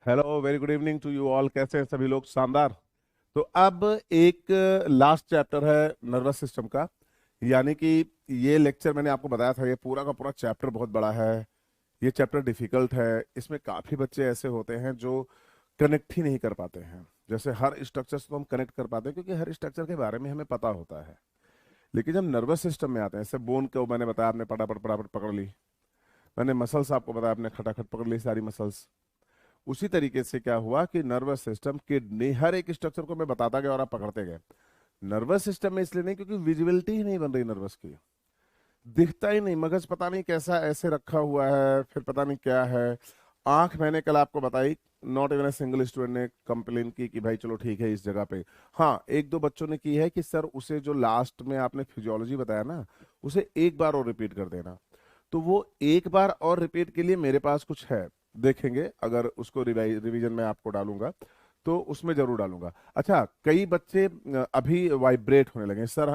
Hello, very good evening to you all. कैसे हैं सभी लोग? शानदार। तो अब एक लास्ट चैप्टर है नर्वस सिस्टम का। यानी कि ये लेक्चर मैंने आपको बताया था, ये पूरा का पूरा चैप्टर बहुत बड़ा है। ये चैप्टर डिफिकल्ट है। इसमें काफी बच्चे ऐसे होते हैं जो कनेक्ट ही नहीं कर पाते हैं। जैसे हर स्ट्रक्चर से तो हम कनेक्ट कर पाते हैं क्योंकि हर स्ट्रक्चर के बारे में हमें पता होता है। लेकिन जब नर्वस सिस्टम में आते हैं, जैसे बोन को मैंने बताया, आपने फटाफट फटाफट पकड़ ली। मैंने मसल्स आपको बताया, आपने खटाखट पकड़ ली सारी मसल्स। उसी तरीके से क्या हुआ कि नर्वस सिस्टम, किडनी, हर एक स्ट्रक्चर को मैं बताता गया और आप पकड़ते गए। नर्वस सिस्टम में इसलिए नहीं क्योंकि विजिबिलिटी ही नहीं बन रही नर्वस की। दिखता ही नहीं, मगज पता नहीं कैसा ऐसे रखा हुआ है, फिर पता नहीं क्या है। आंख मैंने कल आपको बताई, not even a single student ने कंप्लेन की कि भाई चलो ठीक है इस जगह पे। हाँ, एक दो बच्चों ने की है कि सर उसे जो लास्ट में आपने फिजियोलॉजी बताया ना, उसे एक बार और रिपीट कर देना। तो वो एक बार और रिपीट के लिए मेरे पास कुछ है, देखेंगे। अगर उसको रिवीजन में आपको डालूंगा तो उसमें जरूर डालूंगा। अच्छा, कई बच्चे अभी वाइब्रेट होने लगे सर।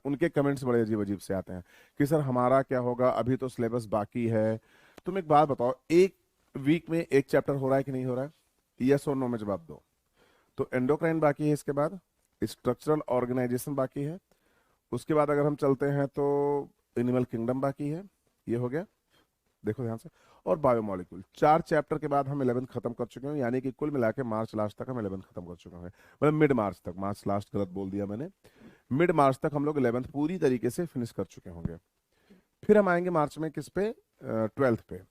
उनके कमेंट्स बड़े अजीब अजीब से आते हैं कि सर हमारा क्या होगा, अभी तो सिलेबस बाकी है। तुम एक बात बताओ, एक वीक में एक चैप्टर हो रहा है कि नहीं हो रहा है? यस और नो में जवाब दो। तो एंडोक्राइन बाकी है, इसके बाद स्ट्रक्चरल ऑर्गेनाइजेशन बाकी है, उसके बाद अगर हम चलते हैं तो एनिमल किंगडम बाकी है। ये हो गया, देखो ध्यान से। और बायोमोलिक्यूल, चार चैप्टर के बाद हम 11 खत्म कर चुके हैं। यानी कि कुल मिला के मार्च लास्ट तक हम 11 खत्म कर चुके हैं। मतलब मिड मार्च तक, मार्च लास्ट गलत बोल दिया मैंने। मिड मार्च तक हम लोग 11th पूरी तरीके से फिनिश कर चुके होंगे। फिर हम आएंगे मार्च में किस पे? 12th पे।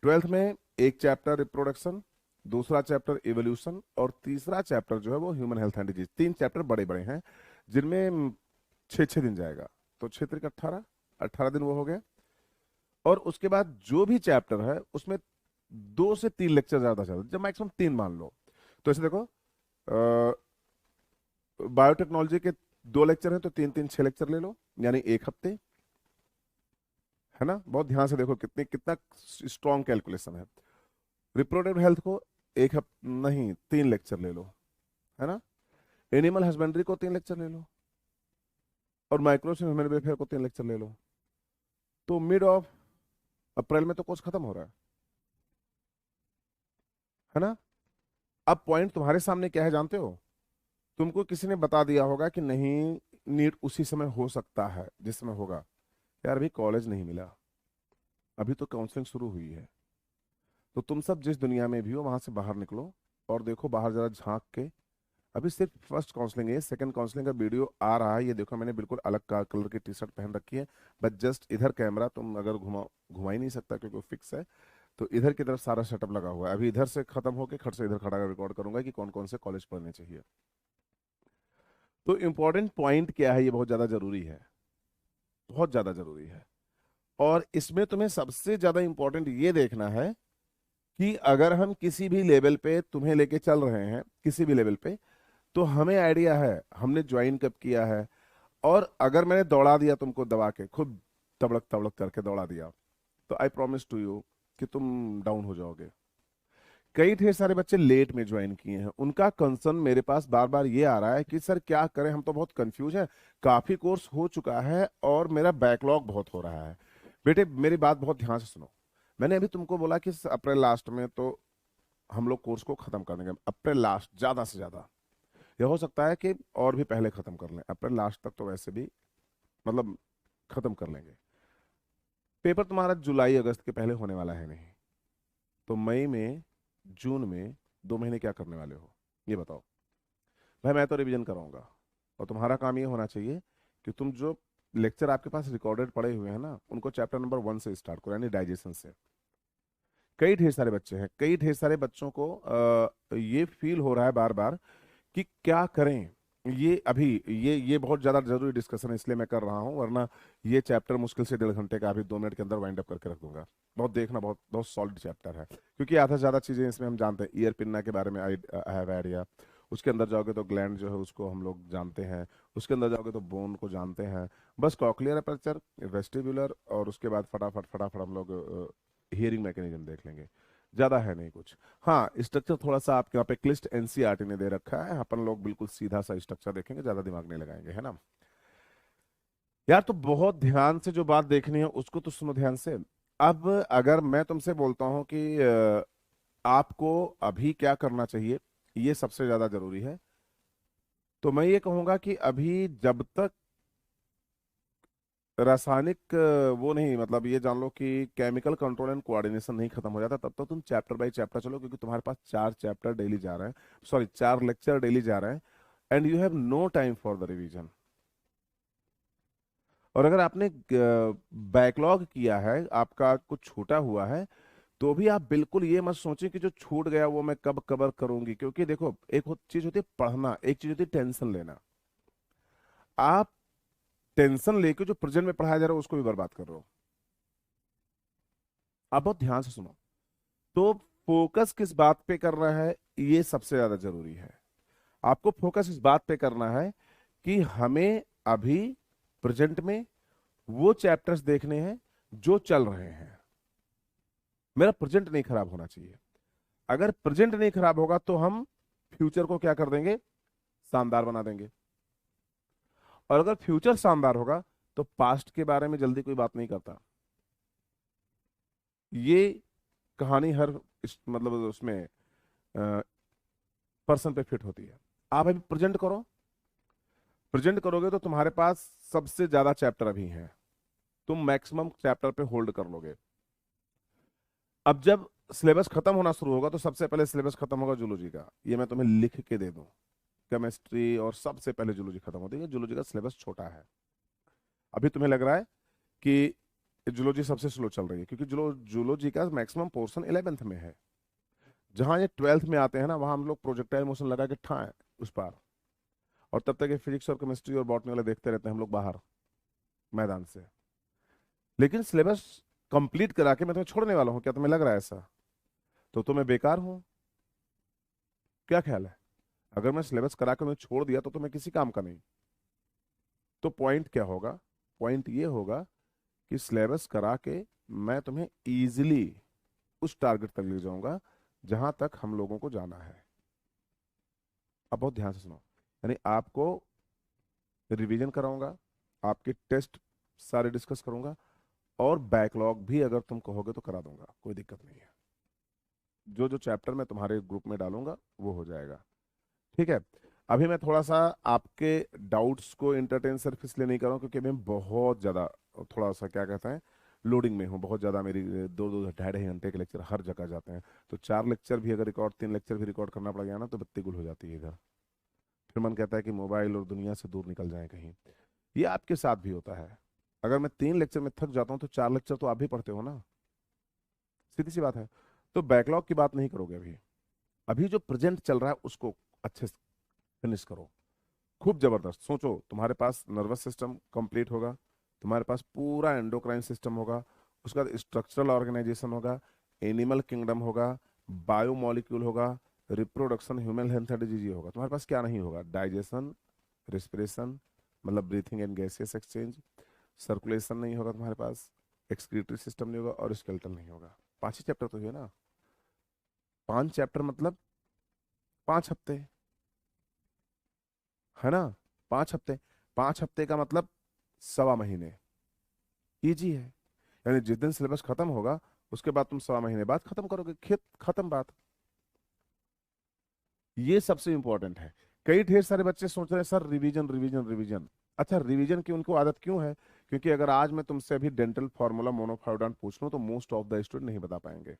12th में एक चैप्टर रिप्रोडक्शन, दूसरा चैप्टर इवोल्यूशन, और तीसरा चैप्टर जो है वो ह्यूमन हेल्थ एंड डिजीज। तीन चैप्टर बड़े बड़े हैं जिनमें 6-6 दिन जाएगा। तो 6 3 18, 18 दिन वो हो गए। और उसके बाद जो भी चैप्टर है उसमें 2 से 3 लेक्चर ज्यादा चलते, जब मैक्सिमम 3 मान लो। तो ऐसे देखो, बायोटेक्नोलॉजी के 2 लेक्चर हैं तो 3 3 6 लेक्चर ले लो, यानी एक हफ्ते। है ना? बहुत ध्यान से देखो कितने कितना स्ट्रॉन्ग कैलकुलेशन है। रिप्रोडक्टिव हेल्थ को एक हफ्ते नहीं, 3 लेक्चर ले लो। है ना? एनिमल हस्बेंड्री को 3 लेक्चर ले लो, और माइक्रोस ह्यूमन वेलफेयर को 3 लेक्चर ले लो। तो मिड ऑफ अप्रैल में तो कोर्स खत्म हो रहा है ना? अब पॉइंट तुम्हारे सामने क्या है जानते हो? तुमको किसी ने बता दिया होगा कि नहीं, नीट उसी समय हो सकता है जिस समय होगा। यार अभी कॉलेज नहीं मिला, अभी तो काउंसलिंग शुरू हुई है। तो तुम सब जिस दुनिया में भी हो वहां से बाहर निकलो और देखो बाहर जरा झांक के। अभी सिर्फ फर्स्ट काउंसलिंग है, सेकंड काउंसलिंग का वीडियो आ रहा है। ये देखो मैंने बिल्कुल अलग कलर की टी शर्ट पहन रखी है। बट जस्ट इधर कैमरा तुम अगर घुमा ही नहीं सकता क्योंकि वो फिक्स है। तो इधर की तरफ सारा सेटअप लगा हुआ है। अभी इधर से खत्म होके खट से इधर खड़ा कर रिकॉर्ड करूंगा कि कौन कौन से कॉलेज पढ़ने चाहिए। तो इम्पोर्टेंट पॉइंट क्या है, ये बहुत ज्यादा जरूरी है, बहुत ज्यादा जरूरी है। और इसमें तुम्हें सबसे ज्यादा इंपॉर्टेंट ये देखना है कि अगर हम किसी भी लेवल पे तुम्हें लेके चल रहे हैं, किसी भी लेवल पे, तो हमें आइडिया है हमने ज्वाइन कब किया है। और अगर मैंने दौड़ा दिया तुमको दबा के, खुद तबड़क तबड़क करके दौड़ा दिया, तो आई प्रॉमिस टू यू कि तुम डाउन हो जाओगे। कई ढेर सारे बच्चे लेट में ज्वाइन किए हैं, उनका कंसर्न मेरे पास बार बार ये आ रहा है कि सर क्या करें, हम तो बहुत कंफ्यूज हैं। काफी कोर्स हो चुका है और मेरा बैकलॉग बहुत हो रहा है। बेटे मेरी बात बहुत ध्यान से सुनो। मैंने अभी तुमको बोला कि अप्रैल लास्ट में तो हम लोग कोर्स को खत्म कर देंगे। अप्रैल लास्ट ज्यादा से ज्यादा, यह हो सकता है कि और भी पहले खत्म कर लें। अप्रैल लास्ट तक तो वैसे भी मतलब खत्म कर लेंगे। पेपर तुम्हारा जुलाई अगस्त के पहले होने वाला है नहीं। तो मई में, जून में 2 महीने क्या करने वाले हो ये बताओ। भाई मैं तो रिवीजन कराऊंगा, और तुम्हारा काम ये होना चाहिए कि तुम जो लेक्चर आपके पास रिकॉर्डेड पड़े हुए हैं ना, उनको चैप्टर नंबर 1 से स्टार्ट करो, यानी डाइजेशन से। कई ढेर सारे बच्चे हैं, कई ढेर सारे बच्चों को ये फील हो रहा है बार बार कि क्या करें। ये अभी ये बहुत ज्यादा जरूरी डिस्कशन है, इसलिए मैं कर रहा हूँ। वरना ये चैप्टर मुश्किल से 1.5 घंटे का अभी 2 मिनट के अंदर वाइंड अप करके रख दूंगा। बहुत देखना, बहुत बहुत सॉलिड चैप्टर है। क्योंकि आधा से ज्यादा चीजें इसमें हम जानते हैं। ईयर पिन्ना के बारे में आई हैव आइडिया। उसके अंदर जाओगे तो ग्लैंड जो है उसको हम लोग जानते हैं। उसके अंदर जाओगे तो बोन को जानते हैं। बस कॉकलियर अपर्चर, वेस्टिबुलर, और उसके बाद फटाफट फटाफट हम लोग हियरिंग मैकेनिज्म देख लेंगे। ज्यादा है नहीं कुछ। हाँ, स्ट्रक्चर थोड़ा सा आपके यहाँ पे क्लिष्ट एनसीईआरटी ने दे रखा है, अपन लोग बिल्कुल सीधा सा स्ट्रक्चर देखेंगे, ज्यादा दिमाग नहीं लगाएंगे। है ना? यार तो बहुत ध्यान से जो बात देखनी है उसको तो सुनो ध्यान से। अब अगर मैं तुमसे बोलता हूँ कि आपको अभी क्या करना चाहिए, ये सबसे ज्यादा जरूरी है। तो मैं ये कहूंगा कि अभी जब तक रासायनिक वो नहीं, मतलब ये जान लो कि केमिकल कंट्रोल एंड कोऑर्डिनेशन नहीं खत्म हो जाता, तब तक तुम चैप्टर बाय चैप्टर चलो, क्योंकि तुम्हारे पास 4 चैप्टर डेली जा रहे हैं, सॉरी 4 लेक्चर डेली जा रहे हैं, and you have no time for the revision. और अगर आपने बैकलॉग किया है, आपका कुछ छूटा हुआ है, तो भी आप बिल्कुल ये मत सोचें कि जो छूट गया वो मैं कब कवर करूंगी, क्योंकि देखो एक चीज होती है पढ़ना, एक चीज होती है टेंशन लेना। आप टेंशन लेके जो प्रेजेंट में पढ़ाया जा रहा है उसको भी बर्बाद कर रहे हो। आप बहुत ध्यान से सुनो। तो फोकस किस बात पे करना है, ये सबसे ज्यादा जरूरी है। आपको फोकस इस बात पे करना है कि हमें अभी प्रेजेंट में वो चैप्टर्स देखने हैं जो चल रहे हैं। मेरा प्रेजेंट नहीं खराब होना चाहिए। अगर प्रेजेंट नहीं खराब होगा तो हम फ्यूचर को क्या कर देंगे, शानदार बना देंगे। और अगर फ्यूचर शानदार होगा तो पास्ट के बारे में जल्दी कोई बात नहीं करता। ये कहानी हर मतलब उसमें पर्सन पे फिट होती है। आप अभी प्रेजेंट करो, प्रेजेंट करोगे तो तुम्हारे पास सबसे ज्यादा चैप्टर अभी हैं, तुम मैक्सिमम चैप्टर पे होल्ड कर लोगे। अब जब सिलेबस खत्म होना शुरू होगा तो सबसे पहले सिलेबस खत्म होगा जूलॉजी का, ये मैं तुम्हें लिख के दे दूं। केमिस्ट्री और सबसे पहले जूलॉजी खत्म होती है, जूलॉजी का सिलेबस छोटा है। अभी तुम्हें लग रहा है कि जूलॉजी सबसे स्लो चल रही है, क्योंकि जूलॉजी का मैक्सिमम पोर्शन 11th में है। जहां ये 12th में आते हैं ना, वहां हम लोग प्रोजेक्टाइल मोशन लगा के ठाए उस पार, और तब तक ये फिजिक्स और केमिस्ट्री और बॉटनी वाले देखते रहते हैं हम लोग बाहर मैदान से। लेकिन सिलेबस कंप्लीट करा के मैं तुम्हें छोड़ने वाला हूँ, क्या तुम्हें लग रहा है ऐसा? तो मैं बेकार हूँ? क्या ख्याल है? अगर मैं सिलेबस करा के तुम्हें छोड़ दिया तो मैं किसी काम का नहीं। तो पॉइंट क्या होगा? पॉइंट ये होगा कि सिलेबस करा के मैं तुम्हें इजीली उस टारगेट तक ले जाऊंगा जहां तक हम लोगों को जाना है। अब बहुत ध्यान से सुनो। यानी आपको रिवीजन कराऊंगा, आपके टेस्ट सारे डिस्कस करूंगा, और बैकलॉग भी अगर तुम कहोगे तो करा दूंगा, कोई दिक्कत नहीं है। जो जो चैप्टर मैं तुम्हारे ग्रुप में डालूंगा वो हो जाएगा। ठीक है। अभी मैं थोड़ा सा आपके डाउट्स को एंटरटेन सिर्फ इसलिए नहीं कर रहा हूँ क्योंकि मैं बहुत ज़्यादा, थोड़ा सा क्या कहते हैं, लोडिंग में हूँ बहुत ज़्यादा। मेरी 2-2 ढाई-ढाई घंटे के लेक्चर हर जगह जाते हैं। तो 4 लेक्चर भी अगर रिकॉर्ड, 3 लेक्चर भी रिकॉर्ड करना पड़ गया ना, तो बत्ती गुल हो जाती है इधर। फिर मन कहता है कि मोबाइल और दुनिया से दूर निकल जाए कहीं। ये आपके साथ भी होता है। अगर मैं 3 लेक्चर में थक जाता हूँ तो 4 लेक्चर तो आप भी पढ़ते हो ना, सीधी सी बात है। तो बैकलॉग की बात नहीं करोगे अभी। अभी जो प्रेजेंट चल रहा है उसको अच्छे से फिनिश करो। खूब जबरदस्त सोचो, तुम्हारे पास नर्वस सिस्टम कंप्लीट होगा, तुम्हारे पास पूरा एंडोक्राइन सिस्टम होगा, उसका स्ट्रक्चरल ऑर्गेनाइजेशन होगा, एनिमल किंगडम होगा, बायोमोलिक्यूल होगा, reproduction, human health and disease होगा। तुम्हारे पास क्या नहीं होगा? डाइजेशन, रिस्पिरेशन, मतलब breathing and gaseous exchange, circulation नहीं होगा तुम्हारे पास, एक्सक्रीटरी सिस्टम नहीं होगा, और स्केलेटल नहीं होगा। 5 ही चैप्टर तो है ना। 5 चैप्टर मतलब 5 हफ्ते, है ना? 5 हफ्ते, 5 हफ्ते का मतलब 1.25 महीने। इजी है। यानी जिस दिन सिलेबस खत्म होगा उसके बाद तुम 1.25 महीने बाद खत्म करोगे, खेत खत्म बात। ये सबसे इंपॉर्टेंट है। कई ढेर सारे बच्चे सोच रहे हैं सर रिवीजन रिवीजन रिवीजन। अच्छा, रिवीजन की उनको आदत क्यों है? क्योंकि अगर आज मैं तुमसे अभी डेंटल फार्मूला मोनोफायोडान पूछ लूं तो मोस्ट ऑफ द स्टूडेंट नहीं बता पाएंगे,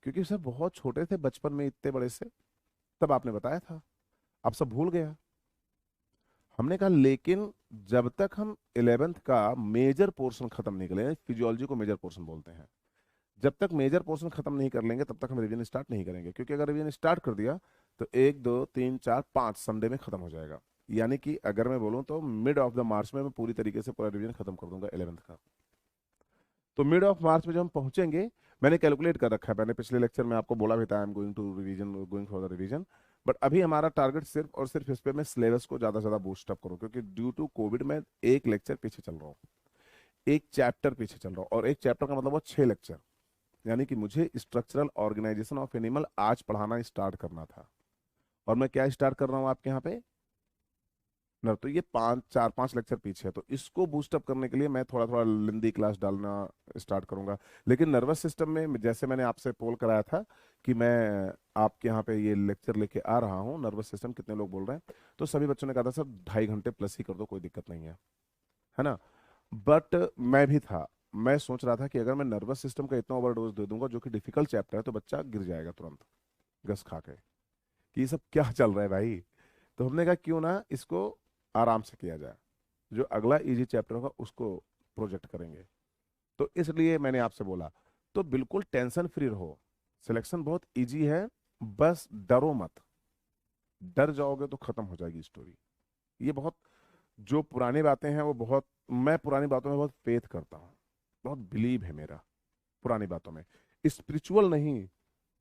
क्योंकि सर बहुत छोटे थे बचपन में, इतने बड़े से तब आपने बताया था, अब सब भूल गया। हमने कहा लेकिन जब तक हम 11th का मेजर पोर्शन खत्म नहीं करें, फिजियोलॉजी को मेजर पोर्शन बोलते हैं, जब तक मेजर पोर्शन खत्म नहीं कर लेंगे तब तक हम रिवीजन स्टार्ट नहीं करेंगे। क्योंकि अगर रिवीजन स्टार्ट कर दिया तो 1 2 3 4 5 संडे में खत्म हो जाएगा। यानी कि अगर मैं बोलूं तो मिड ऑफ द मार्च में मैं पूरी तरीके से पूरा रिवीजन खत्म कर दूंगा 11th का। तो मिड ऑफ मार्च में जब हम पहुंचेंगे, मैंने कैलकुलेट कर रखा है, मैंने पिछले लेक्चर में आपको बोला भी था, I am going to revision, going for the revision. But अभी हमारा टारगेट सिर्फ और सिर्फ इस पे मैं सिलेबस को ज्यादा से ज्यादा बूस्ट अप करूँ, क्योंकि ड्यू टू कोविड में 1 लेक्चर पीछे चल रहा हूँ, 1 चैप्टर पीछे चल रहा हूँ, और 1 चैप्टर का मतलब वो 6 लेक्चर। यानी कि मुझे स्ट्रक्चरल ऑर्गेनाइजेशन ऑफ एनिमल आज पढ़ाना स्टार्ट करना था, और मैं क्या स्टार्ट कर रहा हूँ आपके यहाँ पे? तो ये 4-5 लेक्चर पीछे है, तो इसको बूस्टअप करने के लिए मैं थोड़ा थोड़ा लेंदी क्लास डालना स्टार्ट करूंगा। लेकिन नर्वस सिस्टम में जैसे मैंने आपसे पोल कराया था कि मैं आपके यहाँ पे ये लेक्चर लेके आ रहा हूँ, नर्वस सिस्टम कितने लोग बोल रहे हैं, तो सभी बच्चों ने कहा था सर 2.5 घंटे प्लस ही कर दो, कोई दिक्कत नहीं है ना। बट मैं भी था, मैं सोच रहा था कि अगर मैं नर्वस सिस्टम का इतना ओवरडोज दे दूंगा जो कि डिफिकल्ट चैप्टर है, तो बच्चा गिर जाएगा तुरंत घस खा के कि ये सब क्या चल रहा है भाई। तो हमने कहा क्यों ना इसको आराम से किया जाए, जो अगला इजी चैप्टर होगा उसको प्रोजेक्ट करेंगे। तो इसलिए मैंने आपसे बोला, तो बिल्कुल टेंशन फ्री रहो, सिलेक्शन बहुत इजी है, बस डरो मत। डर जाओगे तो खत्म हो जाएगी स्टोरी। ये बहुत, जो पुरानी बातें हैं वो बहुत, मैं पुरानी बातों में बहुत फेथ करता हूँ, बहुत बिलीव है मेरा पुरानी बातों में, स्पिरिचुअल नहीं,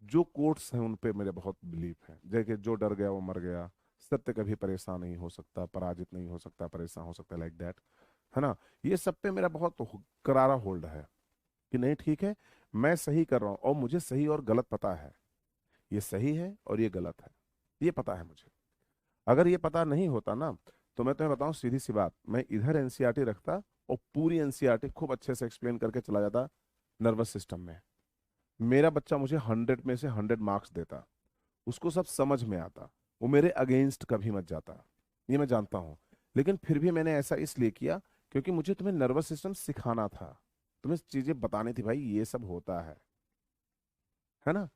जो कोट्स हैं उन पे मेरे बहुत बिलीव है, जैसे जो डर गया वो मर गया, सत्य कभी परेशान नहीं हो सकता, पराजित नहीं हो सकता, परेशान हो सकता, लाइक दैट, है ना। ये सब पे मेरा बहुत करारा होल्ड है कि नहीं ठीक है, मैं सही कर रहा हूँ और मुझे सही और गलत पता है, ये सही है और ये गलत है, ये पता है मुझे। अगर ये पता नहीं होता ना, तो मैं तुम्हें बताऊं सीधी सी बात, मैं इधर एनसीईआरटी रखता और पूरी एनसीईआरटी खूब अच्छे से एक्सप्लेन करके चला जाता नर्वस सिस्टम में, मेरा बच्चा मुझे 100 में से 100 मार्क्स देता, उसको सब समझ में आता, वो मेरे अगेंस्ट कभी मत जाता, ये मैं जानता हूँ। लेकिन फिर भी मैंने ऐसा इसलिए किया क्योंकि मुझे तुम्हें नर्वस सिस्टम सिखाना था, तुम्हें चीजें बतानी थी, भाई ये सब होता है ना,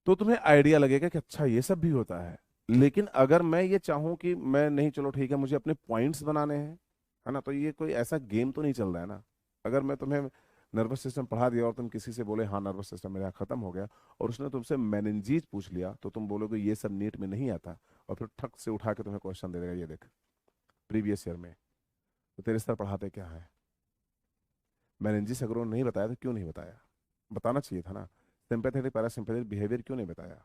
तो तुम्हें आइडिया लगेगा कि अच्छा ये सब भी होता है। लेकिन अगर मैं ये चाहूं कि मैं नहीं, चलो ठीक है मुझे अपने पॉइंट्स बनाने हैं, है ना, तो ये कोई ऐसा गेम तो नहीं चल रहा है ना। अगर मैं तुम्हें नर्वस सिस्टम पढ़ा दिया और तुम किसी से बोले हाँ नर्वस सिस्टम मेरा खत्म हो गया, और उसने तुमसे मेनिंजीज पूछ लिया, तो तुम बोलोगे ये सब नीट में नहीं आता, और फिर ठक से उठा के तुम्हें क्वेश्चन दे देगा, ये देख प्रीवियस ईयर में, तो तेरे सर पढ़ाते क्या है। मेनिंजीज अगर उन्होंने नहीं बताया तो क्यों नहीं बताया, बताना चाहिए था ना। सिंपैथेटिक पैरासिम्पैथेटिक बिहेवियर क्यों नहीं बताया,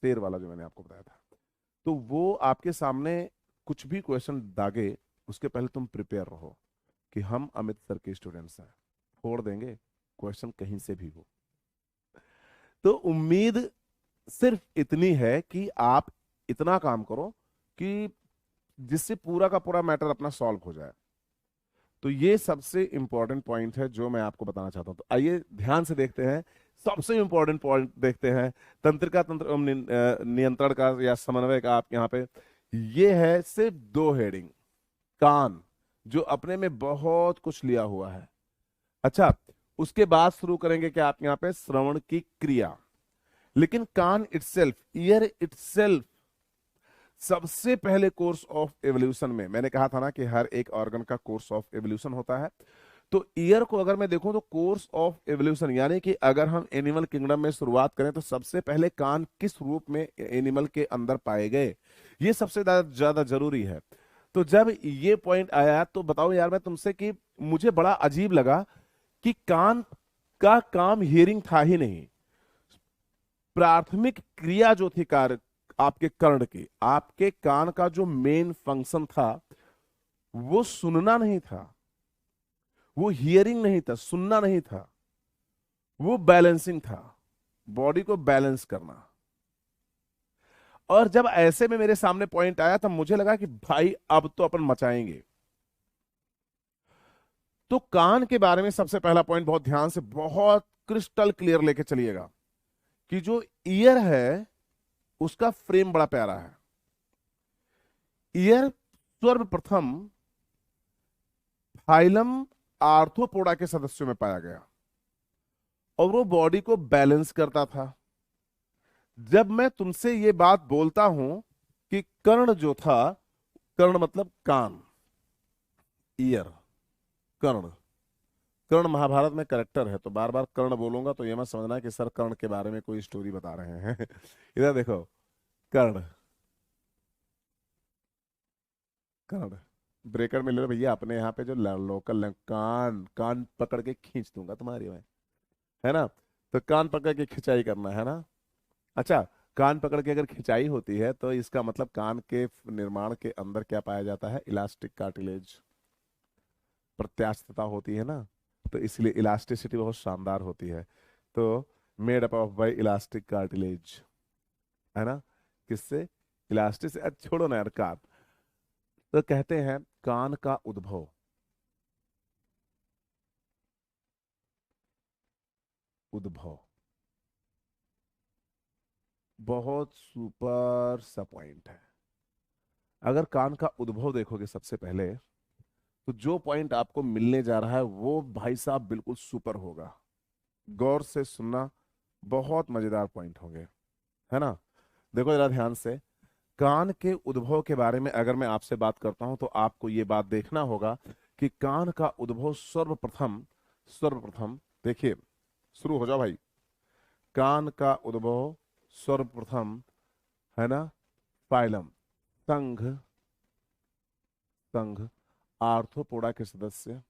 शेर वाला जो मैंने आपको बताया था। तो वो आपके सामने कुछ भी क्वेश्चन दागे, उसके पहले तुम प्रिपेयर रहो कि हम अमित सर के स्टूडेंट्स हैं, फोड़ देंगे क्वेश्चन कहीं से भी हो। तो उम्मीद सिर्फ इतनी है कि आप इतना काम करो कि जिससे पूरा का पूरा मैटर अपना सॉल्व हो जाए। तो ये सबसे इंपॉर्टेंट पॉइंट है जो मैं आपको बताना चाहता हूं। तो आइए ध्यान से देखते हैं, सबसे इंपॉर्टेंट पॉइंट देखते हैं, तंत्रिका तंत्र नियंत्रण का या समन्वय का। आप यहाँ पे ये है सिर्फ 2 हेडिंग, कान, जो अपने में बहुत कुछ लिया हुआ है। अच्छा, उसके बाद शुरू करेंगे कि आप यहाँ पे श्रवण की क्रिया, लेकिन कान इटसेल्फ, ईयर इटसेल्फ, सबसे पहले कोर्स ऑफ एवोल्यूशन में मैंने कहा था ना कि हर एक ऑर्गन का कोर्स ऑफ एवोल्यूशन होता है। तो ईयर को अगर मैं देखूं तो कोर्स ऑफ एवोल्यूशन, यानी कि अगर हम एनिमल किंगडम में शुरुआत करें तो सबसे पहले कान किस रूप में एनिमल के अंदर पाए गए, ये सबसे ज्यादा जरूरी है। तो जब ये पॉइंट आया तो बताओ यार मैं तुमसे कि मुझे बड़ा अजीब लगा कि कान का काम हियरिंग था ही नहीं। प्राथमिक क्रिया जो थी कार्य आपके कर्ण की, आपके कान का जो मेन फंक्शन था वो सुनना नहीं था, वो हियरिंग नहीं था, सुनना नहीं था, वो बैलेंसिंग था, बॉडी को बैलेंस करना। और जब ऐसे में मेरे सामने पॉइंट आया तब मुझे लगा कि भाई अब तो अपन मचाएंगे। तो कान के बारे में सबसे पहला पॉइंट बहुत ध्यान से, बहुत क्रिस्टल क्लियर लेके चलिएगा कि जो ईयर है उसका फ्रेम बड़ा प्यारा है। ईयर सर्वप्रथम फाइलम आर्थ्रोपोडा के सदस्यों में पाया गया और वो बॉडी को बैलेंस करता था। जब मैं तुमसे ये बात बोलता हूं कि कर्ण जो था, कर्ण मतलब कान, ईयर, कर्ण, कर्ण महाभारत में करेक्टर है, तो बार बार कर्ण बोलूंगा तो ये मत समझना कि सर कर्ण के बारे में कोई स्टोरी बता रहे हैं इधर देखो, कर्ण, कर्ण, ब्रेकर में ले लो भैया, अपने यहाँ पे जो लोकल कान, कान पकड़ के खींच दूंगा तुम्हारी मैं, है ना। तो कान पकड़ के खिंचाई करना है ना। अच्छा, कान पकड़ के अगर खिंचाई होती है तो इसका मतलब कान के निर्माण के अंदर क्या पाया जाता है, इलास्टिक कार्टिलेज, प्रत्यास्थता होती है ना, तो इसलिए इलास्टिसिटी बहुत शानदार होती है। तो made up of bye elastic cartilage, है ना, किससे, इलास्टिक से। छोड़ो ना यार, कान, तो कहते हैं कान का उद्भव, उद्भव बहुत सुपर सा पॉइंट है। अगर कान का उद्भव देखोगे सबसे पहले, तो जो पॉइंट आपको मिलने जा रहा है वो भाई साहब बिल्कुल सुपर होगा। गौर से सुनना, बहुत मजेदार पॉइंट होंगे, है ना। देखो जरा ध्यान से, कान के उद्भव के बारे में अगर मैं आपसे बात करता हूं तो आपको ये बात देखना होगा कि कान का उद्भव सर्वप्रथम, सर्वप्रथम देखिए, शुरू हो जाओ भाई। कान का उद्भव सर्वप्रथम, है ना, फाइलम, संघ, संघ आर्थ्रोपोडा के सदस्य,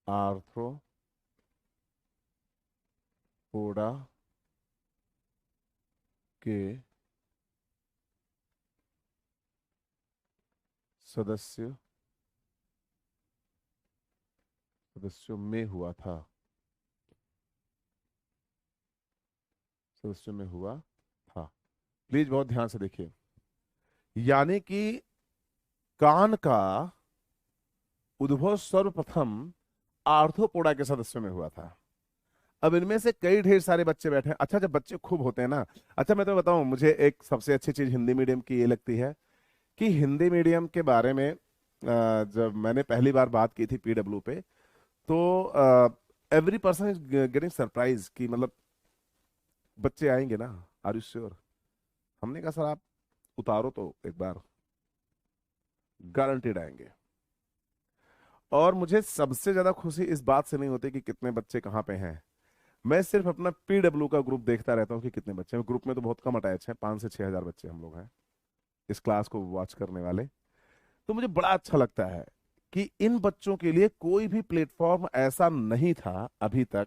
आर्थ्रोपोडा के सदस्य, सदस्यों में हुआ था, सदस्यों में हुआ था। प्लीज बहुत ध्यान से देखिए, यानी कि कान का उद्भव सर्वप्रथम आर्थ्रोपोडा के सदस्यों में हुआ था। अब इनमें से कई ढेर सारे बच्चे बैठे हैं। अच्छा, जब बच्चे खूब होते हैं ना, अच्छा मैं तो बताऊं, मुझे एक सबसे अच्छी चीज हिंदी मीडियम की ये लगती है कि हिंदी मीडियम के बारे में जब मैंने पहली बार बात की थी पीडब्ल्यू पे, तो every person is getting surprise कि मतलब बच्चे आएंगे ना, आर यू श्योर। हमने कहा सर आप उतारो तो एक बार, गारंटेड आएंगे। और मुझे सबसे ज्यादा खुशी इस बात से नहीं होती कि कितने बच्चे कहाँ पे हैं, मैं सिर्फ अपना पीडब्ल्यू का ग्रुप देखता रहता हूँ कि कितने बच्चे हैं। ग्रुप में तो बहुत कम अटैच हैं, 5 से 6 हजार बच्चे हम लोग हैं इस क्लास को वॉच करने वाले। तो मुझे बड़ा अच्छा लगता है कि इन बच्चों के लिए कोई भी प्लेटफॉर्म ऐसा नहीं था अभी तक।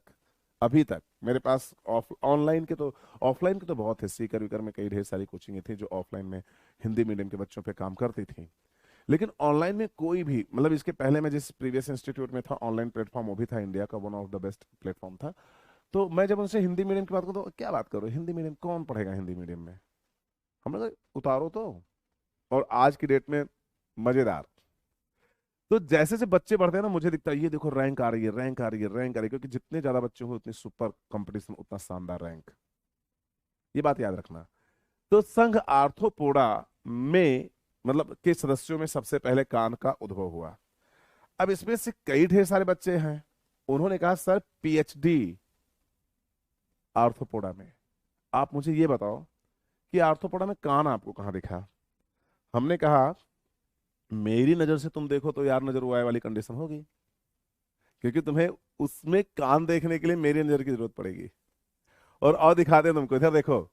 अभी तक मेरे पास ऑनलाइन के तो, ऑफलाइन के तो बहुत है, सीकर विकर में कई ढेर सारी कोचिंग थी जो ऑफलाइन में हिंदी मीडियम के बच्चों पे काम करती थी, लेकिन ऑनलाइन में कोई भी, मतलब इसके पहले मैं जिस प्रीवियस इंस्टीट्यूट में था ऑनलाइन प्लेटफॉर्म वो भी था, इंडिया का one of the best platform था। तो मैं जब उनसे हिंदी मीडियम की बात करूँ तो क्या बात करो, हिंदी मीडियम कौन पढ़ेगा हिंदी मीडियम में, हम लोग उतारो तो। और आज की डेट में मजेदार, तो जैसे जैसे बच्चे बढ़ते हैं ना, मुझे दिखता है ये देखो रैंक आ रही है, रैंक आ रही है, रैंक आ रही है, क्योंकि जितने ज्यादा बच्चे हों उतनी सुपर कंपटीशन, उतना शानदार रैंक, ये बात याद रखना। तो संघ आर्थ्रोपोडा में, मतलब के सदस्यों में सबसे पहले कान का उद्भव हुआ। अब इसमें से कई ढेर सारे बच्चे हैं, उन्होंने कहा सर पीएचडी आर्थ्रोपोडा में। आप मुझे ये बताओ कि आर्थ्रोपोडा में कान आपको कहाँ दिखा। हमने कहा मेरी नजर से तुम देखो तो यार नजर उड़ाए वाली कंडीशन होगी, क्योंकि तुम्हें उसमें कान देखने के लिए मेरी नजर की जरूरत पड़ेगी। और दिखाते हैं तुमको, इधर देखो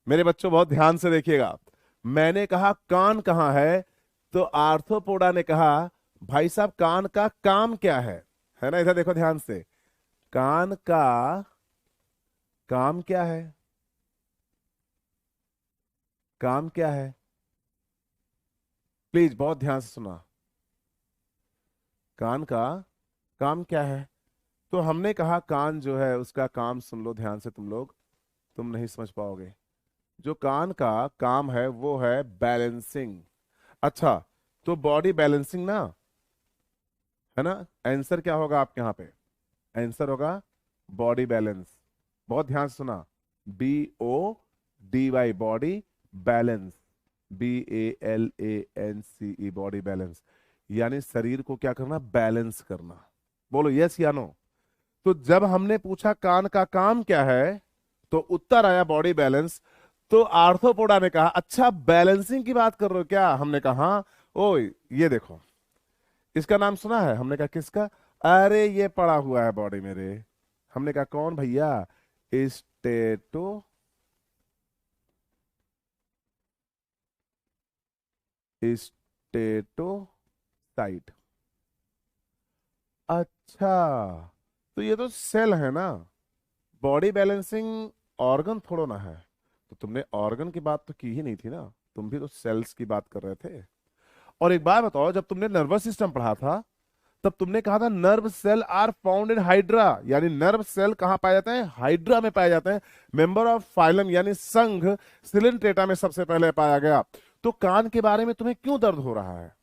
मेरे बच्चों, बहुत ध्यान से देखिएगा। मैंने कहा कान कहाँ है, तो आर्थ्रोपोडा ने कहा भाई साहब कान का काम क्या है ना। इधर देखो ध्यान से, कान का काम क्या है, काम क्या है, प्लीज बहुत ध्यान से सुना, कान का काम क्या है। तो हमने कहा कान जो है उसका काम सुन लो ध्यान से तुम लोग, तुम नहीं समझ पाओगे। जो कान का काम है वो है बैलेंसिंग। अच्छा, तो बॉडी बैलेंसिंग ना, है ना। आंसर क्या होगा आपके यहाँ पे, आंसर होगा बॉडी बैलेंस। बहुत ध्यान से सुना, BODY body balance, BALANCE body balance, यानी शरीर को क्या करना, बैलेंस करना। बोलो यस या नो। तो जब हमने पूछा कान का काम क्या है, तो उत्तर आया बॉडी बैलेंस। तो आर्थ्रोपोडा ने कहा अच्छा बैलेंसिंग की बात कर रहे हो क्या, हमने कहा हाँ। ओ ये देखो, इसका नाम सुना है, हमने कहा किसका, अरे ये पड़ा हुआ है बॉडी मेरे। हमने कहा कौन भैया, स्टेटो, स्टेटोसाइट। अच्छा, तो ये तो सेल है ना, बॉडी बैलेंसिंग ऑर्गन थोड़ो ना है। तो तुमने ऑर्गन की बात तो की ही नहीं थी ना, तुम भी तो सेल्स की बात कर रहे थे। और एक बात बताओ, जब तुमने नर्वस सिस्टम पढ़ा था तब तुमने कहा था nerve cell are found in hydra, यानी नर्व सेल कहां पाए जाते हैं, हाइड्रा में पाए जाते हैं। मेंबर ऑफ फाइलम यानी संघ सिलेंट्रेटा में सबसे पहले पाया गया। तो कान के बारे में तुम्हें क्यों दर्द हो रहा है?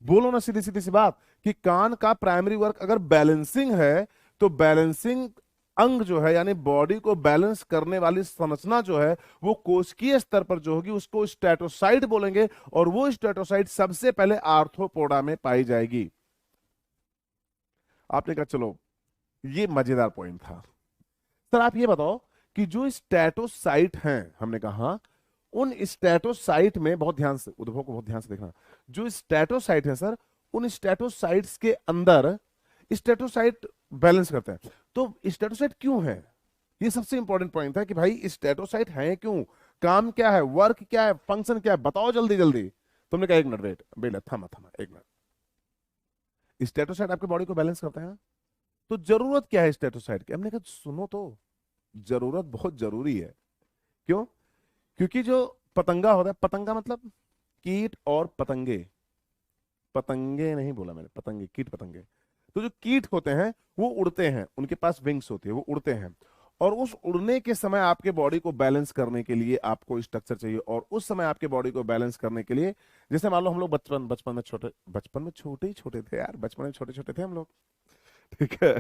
बोलो ना सीधी सीधी सी बात कि कान का प्राइमरी वर्क अगर बैलेंसिंग है, तो बैलेंसिंग अंग जो है, यानी बॉडी को बैलेंस करने वाली संरचना जो है, वो कोशिकीय स्तर पर जो होगी उसको स्टेटोसाइट बोलेंगे, और वो स्टेटोसाइट सबसे पहले आर्थ्रोपोडा में पाई जाएगी। आपने कहा चलो ये मजेदार पॉइंट था। सर आप ये बताओ कि जो स्टेटोसाइट हैं, हमने कहा हाँ, उन स्टेटोसाइट में बहुत ध्यान से, उद्भव को बहुत ध्यान से देखना, जो स्टेटोसाइट है सर, उन स्टेटोसाइट्स के अंदर स्टेटोसाइट बैलेंस करते हैं। तो स्टेटोसाइट क्यों है? ये सबसे इंपॉर्टेंट पॉइंट था कि भाई स्टेटोसाइट है क्यों, काम क्या है, वर्क क्या है, फंक्शन क्या है, बताओ जल्दी जल्दी। तुमने कहा एक मिनट वेट बेला, थमा थमा एक मिनट। स्टेटोसाइट आपके बॉडी को बैलेंस करते हैं, तो जरूरत क्या है स्टेटोसाइट की? हमने कहा सुनो तो, जरूरत बहुत जरूरी है। क्यों? क्योंकि जो पतंगा होता है, पतंगा मतलब कीट और पतंगे, पतंगे नहीं बोला मैंने, पतंगे, कीट पतंगे। तो जो कीट होते हैं वो उड़ते हैं, उनके पास विंग्स होती है, वो उड़ते हैं, और उस उड़ने के समय आपके बॉडी को बैलेंस करने के लिए आपको स्ट्रक्चर चाहिए, और उस समय आपके बॉडी को बैलेंस करने के लिए, जैसे मान लो हम लोग बचपन बचपन में छोटे, बचपन में छोटे ही छोटे थे यार, बचपन में छोटे छोटे थे हम लोग, ठीक है।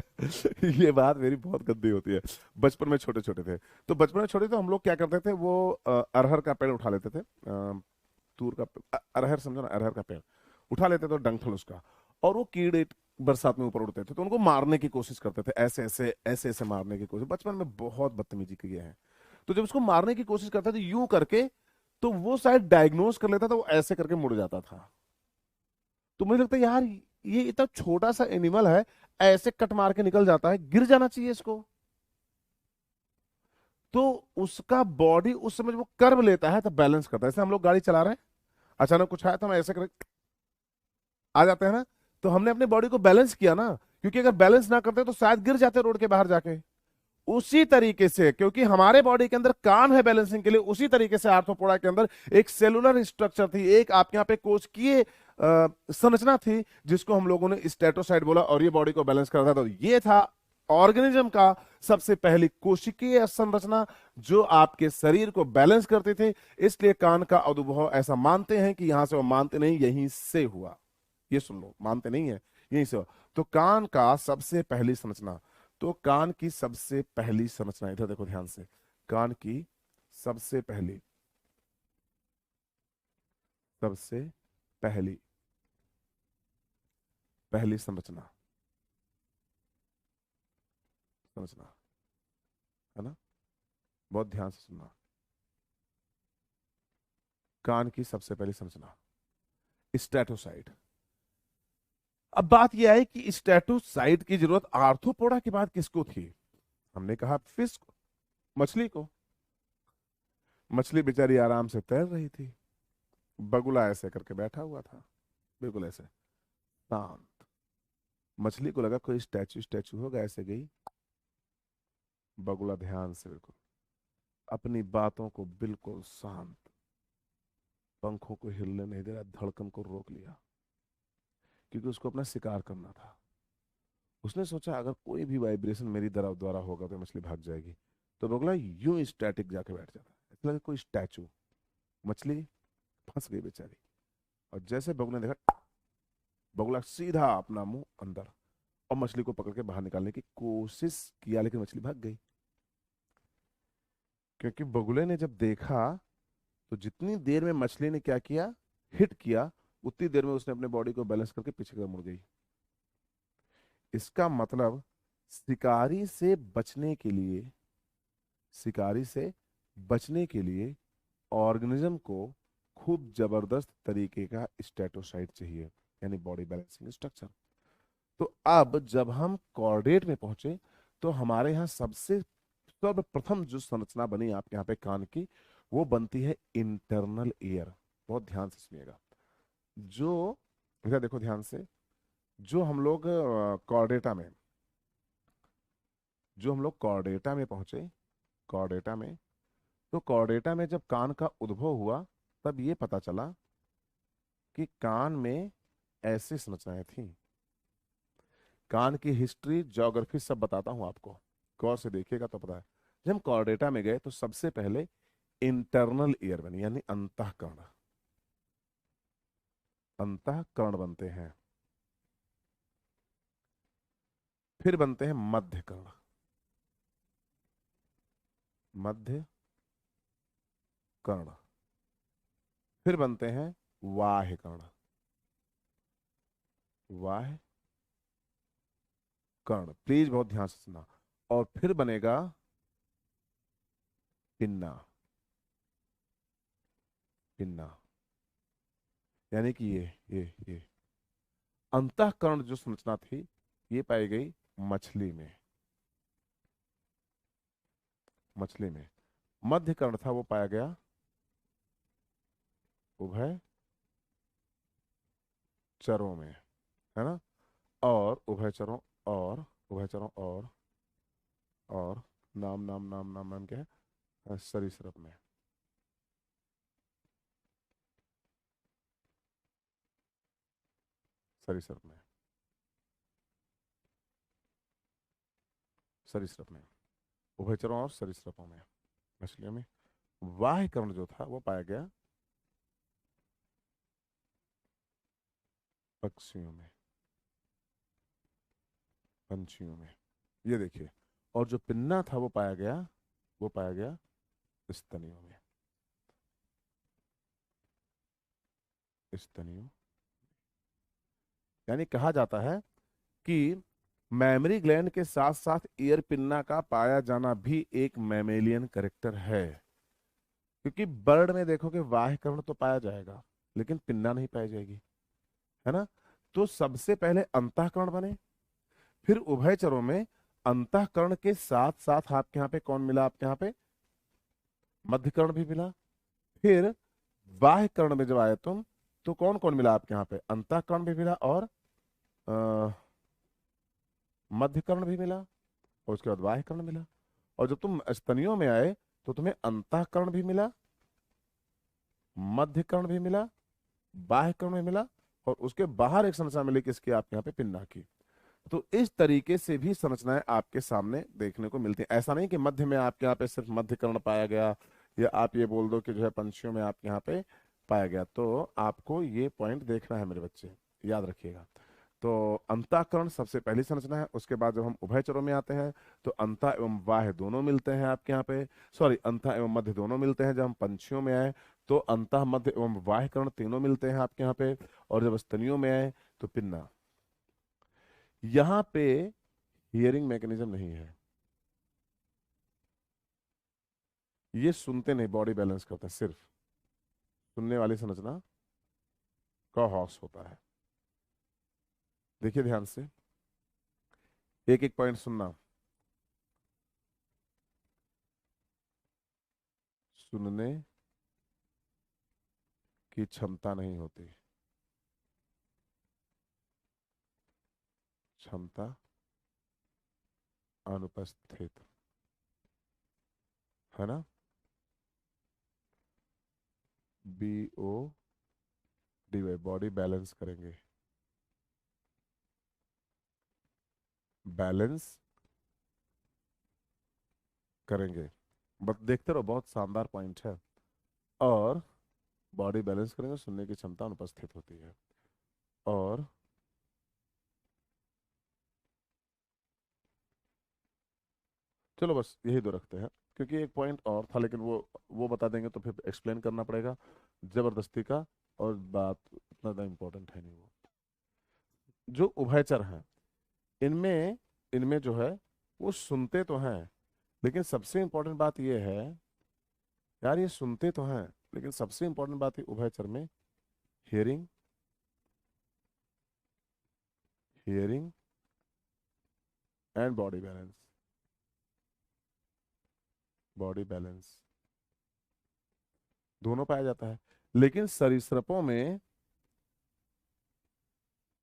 ये बात मेरी बहुत गंदी होती है। बचपन में छोटे छोटे थे, तो बचपन में छोटे तो हम लोग क्या करते थे, वो अरहर का पेड़ उठा लेते थे, तूर का अरहर समझो ना, अरहर का पेड़ उठा लेते थे, डंठल उसका, और वो कीड़े बरसात में ऊपर उड़ते थे, तो उनको मारने की कोशिश करते थे, ऐसे ऐसे ऐसे ऐसे मारने की कोशिश, बचपन में बहुत बदतमीजी की है। तो जब उसको मारने की कोशिश करता था यूं करके, तो वो शायद डायग्नोज कर लेता था, वो ऐसे करके मुड़ जाता था। तो मुझे लगता है यार ये इतना छोटा सा एनिमल है, ऐसे कट मार के निकल जाता है, गिर जाना चाहिए इसको। तो उसका बॉडी उस समय जब वो कर्व लेता है तब बैलेंस करता है। जैसे हम लोग गाड़ी चला रहे हैं, अचानक कुछ आया तो हम ऐसे कर आ जाते हैं ना, तो हमने अपने बॉडी को बैलेंस किया ना, क्योंकि अगर बैलेंस ना करते तो शायद गिर जाते रोड के बाहर जाके। उसी तरीके से, क्योंकि हमारे बॉडी के अंदर कान है बैलेंसिंग के लिए, उसी तरीके से आर्थ्रोपोडा के अंदर एक सेलुलर स्ट्रक्चर थी, एक आपके यहाँ पे कोशिकीय संरचना थी, जिसको हम लोगों ने स्टेटोसाइट बोला, और ये बॉडी को बैलेंस करता था। तो ये था ऑर्गेनिज्म का सबसे पहली कोशिकीय संरचना, जो आपके शरीर को बैलेंस करती थी। इसलिए कान का उद्भव, ऐसा मानते हैं कि यहां से, वो मानते नहीं, यहीं से हुआ। ये सुन लो, मानते नहीं है, यहीं से हुआ। तो कान का सबसे पहली संरचना, तो कान की सबसे पहली संरचना, इधर देखो ध्यान से, कान की सबसे पहली, सबसे पहली पहली संरचना, संरचना, है ना, बहुत ध्यान से सुनना। कान की सबसे पहली संरचना स्टेटोसाइट। अब बात यह है कि स्टेटोसाइट की जरूरत आर्थ्रोपोडा के बाद किसको थी? हमने कहा फिश को, मछली को। मछली बेचारी आराम से तैर रही थी, बगुला ऐसे करके बैठा हुआ था, बिल्कुल ऐसे शांत। मछली को लगा कोई स्टैचू स्टैचू होगा, ऐसे गई, बगुला ध्यान से, बिल्कुल अपनी बातों को बिल्कुल शांत, पंखों को हिलने नहीं दे रहा, धड़कन को रोक लिया, क्योंकि उसको अपना शिकार करना था। उसने सोचा अगर कोई भी वाइब्रेशन मेरी तरफ द्वारा होगा तो मछली भाग जाएगी। तो बगुला यूं स्टैटिक जाके बैठ जाता है, ऐसा लगा कोई स्टैचू। मछली फंस गई बेचारी, और जैसे बगुला ने देखा, बगुला सीधा अपना मुंह अंदर, और मछली को पकड़ के बाहर निकालने की कोशिश किया, लेकिन मछली भाग गई। क्योंकि बगुले ने जब देखा, तो जितनी देर में मछली ने क्या किया, हिट किया, उतनी देर में उसने अपने बॉडी को बैलेंस करके पीछे की तरफ मुड़ गई। इसका मतलब शिकारी से बचने के लिए, शिकारी से बचने के लिए ऑर्गेनिज्म को खूब जबरदस्त तरीके का स्टेटोसाइट चाहिए, यानी बॉडी बैलेंसिंग स्ट्रक्चर। तो अब जब हम कॉर्डेट में पहुंचे, तो हमारे यहाँ सबसे सर्वप्रथम जो संरचना बनी आपके यहाँ पे कान की, वो बनती है इंटरनल ईयर। बहुत ध्यान से सुनिएगा, जो इधर देखो ध्यान से, जो हम लोग कॉर्डेटा में, जो हम लोग कॉर्डेटा में पहुंचे, कॉर्डेटा में, तो कॉर्डेटा में जब कान का उद्भव हुआ, तब ये पता चला कि कान में ऐसी संरचनाएं थी। कान की हिस्ट्री, ज्योग्राफी सब बताता हूं आपको, गौर से देखिएगा तो पता है। जब हम कॉर्डेटा में गए तो सबसे पहले इंटरनल ईयर बनी, यानी अंतःकरण। अंतःकरण बनते हैं। फिर बनते हैं मध्य कर्ण। मध्य कर्ण। फिर बनते हैं वाह्य कर्ण। वाह्य कर्ण, प्लीज बहुत ध्यान से सुनना। और फिर बनेगा पिन्ना। पिन्ना यानी कि ये अंतःकरण जो संरचना थी ये पाई गई मछली में। मछली में मध्य कर्ण था वो पाया गया उभय चरों में, है ना। और उभयचरों, और उभयचरों, और नाम नाम नाम नाम नाम क्या है, सरीसृप में। सरीसृप में, सरीसृप में, उभयचरों और सरीसृपों में, मछलियों में। वाह्य कर्ण जो था वो पाया गया पक्षियों में, पंछियों में। ये देखिए। और जो पिन्ना था वो पाया गया, वो पाया गया स्तनियों में। स्तनियों, यानी कहा जाता है कि मैमरी ग्लैंड के साथ साथ ईयर पिन्ना का पाया जाना भी एक मैमेलियन करेक्टर है। क्योंकि बर्ड में देखोगे वाह्य कर्ण तो पाया जाएगा लेकिन पिन्ना नहीं पाई जाएगी, है ना। तो सबसे पहले अंतःकरण बने, फिर उभयचरों में अंतःकरण के साथ साथ आपके यहाँ पे कौन मिला, आपके यहाँ पे मध्यकर्ण भी मिला। फिर बाह्य कर्ण में जब आए तुम तो कौन कौन मिला आपके यहाँ पे, अंतःकरण भी मिला और मध्यकर्ण भी मिला, और उसके बाद बाह्य कर्ण मिला। और जब तुम स्तनियों में आए तो तुम्हें अंतःकरण भी मिला, मध्यकर्ण भी मिला, बाह्य कर्ण भी मिला, और उसके बाहर एक संरचना मिली किसकी, आपके यहाँ पे पिन्ना की। तो इस तरीके से भी संरचनाएं आपके सामने देखने को मिलती हैं। ऐसा नहीं कि मध्य में आपके यहाँ पे सिर्फ मध्य कर्ण पाया गया, या आप ये बोल दो कि जो है पंछियों में आपके यहाँ पे पाया गया। तो आपको ये पॉइंट देखना है मेरे बच्चे, याद रखिएगा। तो अंतःकरण सबसे पहली संरचना है। उसके बाद जब हम उभयचरों में आते हैं तो अंतः एवं बाह्य दोनों मिलते हैं आपके यहाँ पे, सॉरी अंतः एवं मध्य दोनों मिलते हैं। जब हम पंछियों में आए तो अंतः मध्य एवं बाह्य कर्ण तीनों मिलते हैं आपके यहाँ पे। और जब स्तनियों में आए तो पिन्ना। यहाँ पे हियरिंग मैकेनिज्म नहीं है, ये सुनते नहीं, बॉडी बैलेंस करता है, सिर्फ सुनने वाली संरचना का हॉर्स होता है। देखिए ध्यान से, एक एक पॉइंट सुनना। सुनने की क्षमता नहीं होती, क्षमता अनुपस्थित, है ना। BODY, बॉडी बैलेंस करेंगे, बैलेंस करेंगे। बस देखते रहो, बहुत शानदार पॉइंट है। और बॉडी बैलेंस करेंगे, सुनने की क्षमता अनुपस्थित होती है। और चलो बस यही दो रखते हैं, क्योंकि एक पॉइंट और था लेकिन वो बता देंगे तो फिर एक्सप्लेन करना पड़ेगा जबरदस्ती का, और बात इतना ज़्यादा इम्पोर्टेंट है नहीं वो। जो उभयचर हैं इनमें इनमें जो है वो सुनते तो हैं, लेकिन सबसे इंपॉर्टेंट बात ये है, यार ये सुनते तो हैं लेकिन सबसे इंपॉर्टेंट बात है उभयचर में hearing, hearing and body balance. Body balance दोनों पाया जाता है, लेकिन सरीसृपों में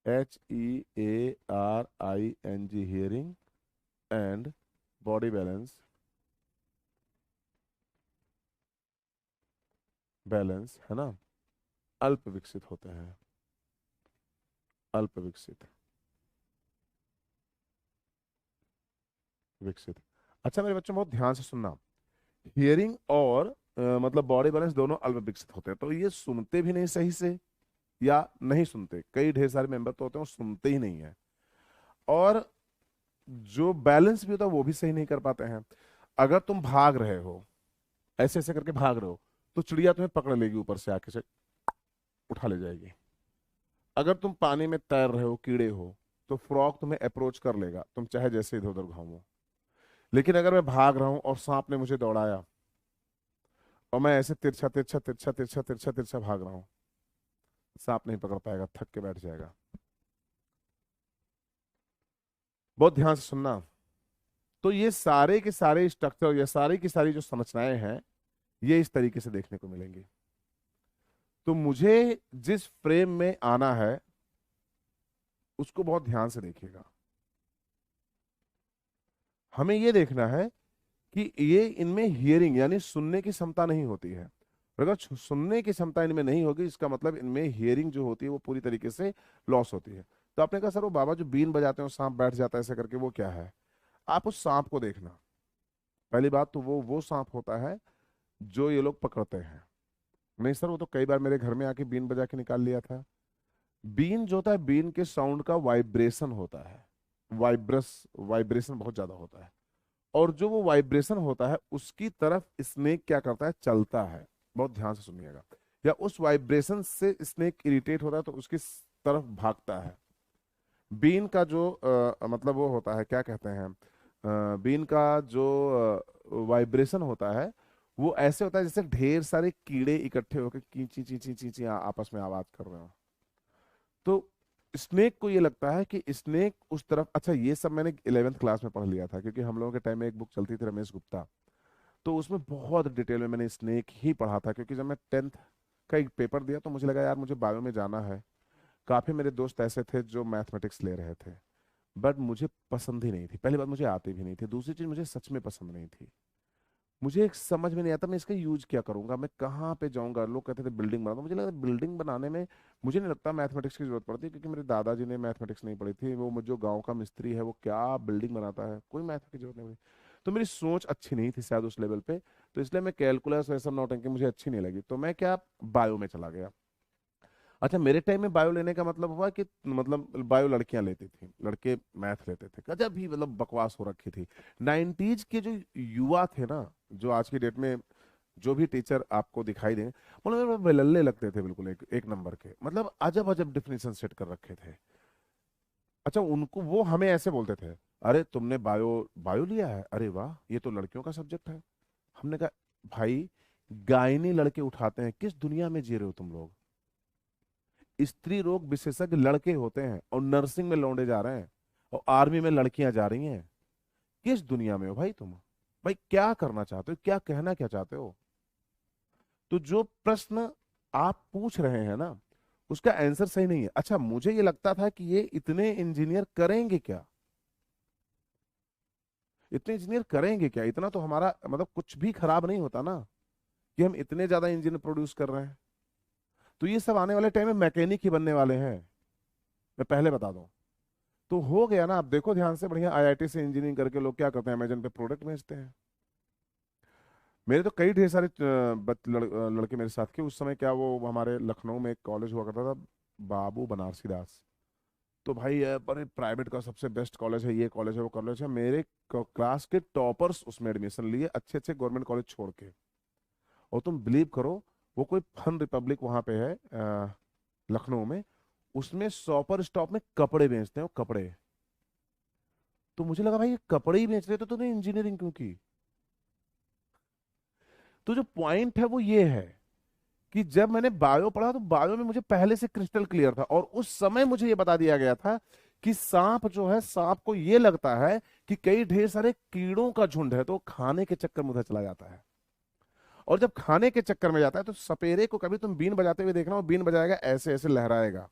HEARING, hearing and body balance, balance है ना, अल्प विकसित होते हैं। अल्प विकसित, विकसित। अच्छा मेरे बच्चों बहुत ध्यान से सुनना, हियरिंग और मतलब बॉडी बैलेंस दोनों अल्प विकसित होते हैं, तो ये सुनते भी नहीं सही से, या नहीं सुनते। कई ढेर सारे मेंबर तो होते हैं वो सुनते ही नहीं है, और जो बैलेंस भी होता है वो भी सही नहीं कर पाते हैं। अगर तुम भाग रहे हो, ऐसे ऐसे करके भाग रहे हो, तो चिड़िया तुम्हें पकड़ लेगी, ऊपर से आके से उठा ले जाएगी। अगर तुम पानी में तैर रहे हो, कीड़े हो, तो फ्रॉग तुम्हें अप्रोच कर लेगा, तुम चाहे जैसे इधर उधर घूमो। लेकिन अगर मैं भाग रहा हूं और सांप ने मुझे दौड़ाया, और मैं ऐसे तिरछा तिरछा तिरछा तिरछा तिरछा तिरछा भाग रहा हूं, सांप नहीं पकड़ पाएगा, थक के बैठ जाएगा। बहुत ध्यान से सुनना। तो ये सारे के सारे स्ट्रक्चर, या सारी की सारी जो संरचनाएं हैं, ये इस तरीके से देखने को मिलेंगी। तो मुझे जिस फ्रेम में आना है उसको बहुत ध्यान से देखिएगा। हमें ये देखना है कि ये इनमें हियरिंग यानी सुनने की क्षमता नहीं होती है। और अगर सुनने की क्षमता इनमें नहीं होगी, इसका मतलब इनमें हियरिंग जो होती है वो पूरी तरीके से लॉस होती है। तो आपने कहा सर वो बाबा जो बीन बजाते हैं सांप बैठ जाता है ऐसे करके, वो क्या है? आप उस सांप को देखना। पहली बात तो वो सांप होता है जो ये लोग पकड़ते हैं। नहीं सर, वो तो कई बार मेरे घर में आके बीन बजा के निकाल लिया था। बीन जो होता है, बीन के साउंड का वाइब्रेशन होता है, वाइब्रेशन बहुत ज्यादा होता है। और जो वो वाइब्रेशन होता है उसकी तरफ स्नेक क्या करता है, चलता है। बहुत ध्यान से सुनिएगा। या उस वाइब्रेशन से स्नेक इरिटेट होता है तो उसकी तरफ भागता है। बीन का जो मतलब वो होता है, क्या कहते हैं, बीन का जो वाइब्रेशन होता है वो ऐसे होता है जैसे ढेर सारे कीड़े इकट्ठे होकर कीची चीची चीची आपस में आवाज कर रहे हो। तो स्नेक को ये लगता है कि स्नेक उस तरफ, अच्छा ये सब मैंने 11th क्लास में पढ़ लिया था, क्योंकि हम लोगों के टाइम में एक बुक चलती थी रमेश गुप्ता, तो उसमें बहुत डिटेल में मैंने स्नेक ही पढ़ा था। क्योंकि जब मैं 10th का एक पेपर दिया तो मुझे लगा यार मुझे बायो में जाना है। काफी मेरे दोस्त ऐसे थे जो मैथमेटिक्स ले रहे थे, बट मुझे पसंद ही नहीं थी। पहली बात मुझे आती भी नहीं थी, दूसरी चीज मुझे सच में पसंद नहीं थी। मुझे एक समझ में नहीं आता मैं इसका यूज क्या करूंगा, मैं कहाँ पे जाऊंगा। लोग कहते थे बिल्डिंग बना दो, मुझे लगा बिल्डिंग बनाने में मुझे नहीं लगता मैथमेटिक्स की जरूरत पड़ती, क्योंकि मेरे दादाजी ने मैथमेटिक्स नहीं पढ़ी थी। वो जो गांव का मिस्त्री है वो क्या बिल्डिंग बनाता है, कोई मैथ की जरूरत नहीं पड़ी। तो मेरी सोच अच्छी नहीं थी शायद उस लेवल पे, तो इसलिए मैं कैलकुलस वैसा नौटंकी मुझे अच्छी नहीं लगी, तो मैं क्या बायो में चला गया। अच्छा, मेरे टाइम में बायो लेने का मतलब हुआ कि मतलब बायो लड़कियां लेती थी, लड़के मैथ लेते थे। गजब ही मतलब बकवास हो रखी थी। 90s के जो युवा थे ना, जो आज की डेट में जो भी टीचर आपको दिखाई दें, मतलब बेलल्ले लगते थे बिल्कुल, एक नंबर के, मतलब अजब अजब डिफिनेशन सेट कर रखे थे। अच्छा, उनको वो हमें ऐसे बोलते थे, अरे तुमने बायो बायो लिया है, अरे वाह ये तो लड़कियों का सब्जेक्ट है। हमने कहा भाई, गायनी लड़के उठाते हैं, किस दुनिया में जी रहे हो तुम लोग? स्त्री रोग विशेषज्ञ लड़के होते हैं, और नर्सिंग में लौंडे जा रहे हैं, और आर्मी में लड़कियां जा रही हैं। किस दुनिया में हो भाई तुम? भाई क्या करना चाहते हो, क्या कहना क्या चाहते हो? तो जो प्रश्न आप पूछ रहे हैं ना, उसका आंसर सही नहीं है। अच्छा, मुझे ये लगता था कि ये इतने इंजीनियर करेंगे क्या, इतने इंजीनियर करेंगे क्या, इतना तो हमारा मतलब कुछ भी खराब नहीं होता ना, कि हम इतने ज्यादा इंजीनियर प्रोड्यूस कर रहे हैं। तो ये सब आने वाले टाइम में मैकेनिक ही बनने वाले हैं, मैं पहले बता दूं। तो हो गया ना, आप देखो ध्यान से, बढ़िया आईआईटी से इंजीनियरिंग करके लोग क्या करते हैं, अमेजन पे प्रोडक्ट बेचते हैं। मेरे तो कई ढेर सारे लड़के मेरे साथ के, उस समय क्या वो हमारे लखनऊ में एक कॉलेज हुआ करता था, बाबू बनारसी दास। तो भाई बड़े प्राइवेट का सबसे बेस्ट कॉलेज है, ये कॉलेज है वो कॉलेज है। मेरे क्लास के टॉपर्स उसमें एडमिशन लिए, अच्छे अच्छे गवर्नमेंट कॉलेज छोड़ के। और तुम बिलीव करो, वो कोई फन रिपब्लिक वहां पे है लखनऊ में, उसमें शॉपर स्टॉप में कपड़े बेचते हैं, वो कपड़े। तो मुझे लगा भाई ये कपड़े ही बेच रहे, तो तूने इंजीनियरिंग क्यों की? तो जो पॉइंट है वो ये है कि जब मैंने बायो पढ़ा तो बायो में मुझे पहले से क्रिस्टल क्लियर था, और उस समय मुझे ये बता दिया गया था कि सांप जो है, सांप को ये लगता है कि कई ढेर सारे कीड़ों का झुंड है, तो वो खाने के चक्कर में उधर चला जाता है। और जब खाने के चक्कर में जाता है तो सपेरे को कभी तुम बीन बजाते हुए देखना, वो बीन बजाएगा ऐसे ऐसे लहराएगा।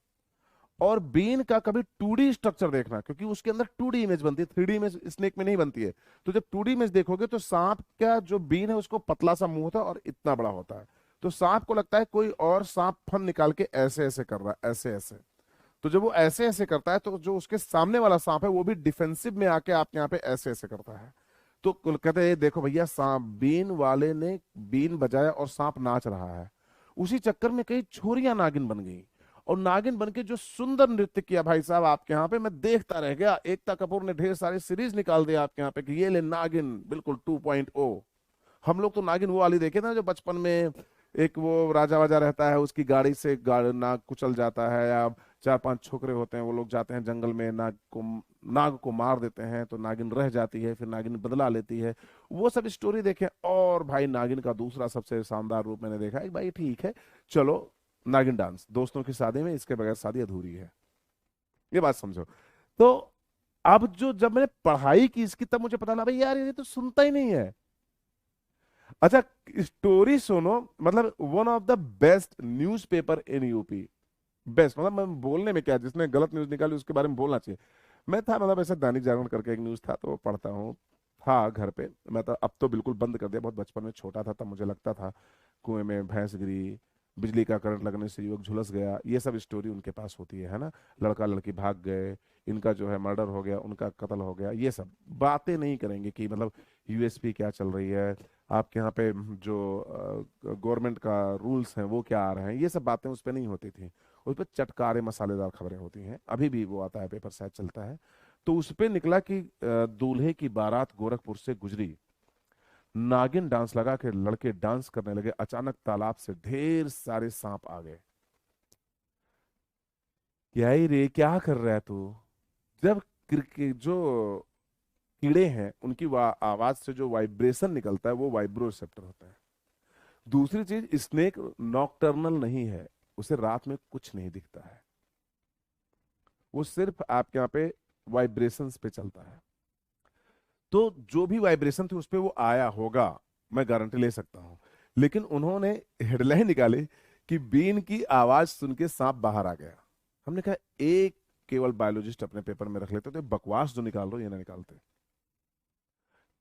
और बीन का कभी 2D स्ट्रक्चर देखना, क्योंकि उसके अंदर 2D इमेज बनती है, 3D इमेज स्नेक में नहीं बनती है। तो जब 2D इमेज देखोगे तो सांप का जो बीन है उसको पतला सा मुंह होता है और इतना बड़ा होता है। तो सांप को लगता है कोई और सांप फन निकाल के ऐसे ऐसे कर रहा है, ऐसे ऐसे। तो जब वो ऐसे ऐसे करता है तो जो उसके सामने वाला सांप है वो भी डिफेंसिव में आके आपके यहाँ पे ऐसे ऐसे करता है। तो कहते हैं देखो भैया, सांप बीन वाले ने बीन बजाया और सांप नाच रहा है। उसी चक्कर में कई छोरियां नागिन बन गई, और नागिन बन के जो सुंदर नृत्य किया भाई साहब आपके यहाँ पे, मैं देखता रह गया। एकता कपूर ने ढेर सारे सीरीज निकाल दिया आपके यहाँ पे कि ये ले नागिन बिल्कुल 2.0। हम लोग तो नागिन वो वाली देखे ना जो बचपन में एक वो राजा वाजा रहता है, उसकी गाड़ी से नाग कुचल जाता है, या चार पांच छोकरे होते हैं, वो लोग जाते हैं जंगल में, नाग को मार देते हैं तो नागिन रह जाती है, फिर नागिन बदला लेती है। वो सब स्टोरी देखे। और भाई नागिन का दूसरा सबसे शानदार रूप मैंने देखा है, भाई ठीक है चलो नागिन डांस दोस्तों की शादी में, इसके बगैर शादी अधूरी है। ये बात समझो। तो अब जो जब मैंने पढ़ाई की इसकी, तब मुझे पता लगा भाई यार ये तो सुनता ही नहीं है। अच्छा, स्टोरी सुनो, मतलब one of the best newspaper in UP. Best मतलब मैं बोलने में क्या, जिसने गलत न्यूज निकाली उसके बारे में बोलना चाहिए। मैं था मतलब ऐसा दैनिक जागरण करके एक न्यूज था तो वो पढ़ता हूँ, था घर पे। मैं तो अब तो बिल्कुल बंद कर दिया, बहुत बचपन में छोटा था तब मुझे लगता था कुएं में भैंस गिरी, बिजली का करंट लगने से युवक झुलस गया, ये सब स्टोरी उनके पास होती है ना। लड़का लड़की भाग गए, इनका जो है मर्डर हो गया, उनका कत्ल हो गया, ये सब बातें नहीं करेंगे कि मतलब यूएसपी क्या चल रही है आपके यहाँ पे, जो गवर्नमेंट का रूल्स हैं वो क्या आ रहे हैं, ये सब बातें उस पर नहीं होती थी। उस पर चटकारे मसालेदार खबरें होती हैं, अभी भी वो आता है पेपर शायद चलता है। तो उस पे निकला कि दूल्हे की बारात गोरखपुर से गुजरी, नागिन डांस लगा के लड़के डांस करने लगे, अचानक तालाब से ढेर सारे सांप आ गए। क्या ही रे, क्या कर रहा है तू? जब क्रिकेट जो कीड़े हैं उनकी आवाज से जो वाइब्रेशन निकलता है वो वाइब्रो रिसेप्टर होता है। दूसरी चीज, स्नेक नॉकटर्नल नहीं है, उसे रात में कुछ नहीं दिखता है, वो सिर्फ आपके यहाँ पे वाइब्रेशंस पे चलता है। तो जो भी वाइब्रेशन थी उस पे वो आया होगा, मैं गारंटी ले सकता हूं। लेकिन उन्होंने हेडलाइन निकाली कि बीन की आवाज सुन के सांप बाहर आ गया। हमने कहा एक केवल बायोलॉजिस्ट अपने पेपर में रख लेते तो बकवास जो निकाल रहे हो ये ना निकालते।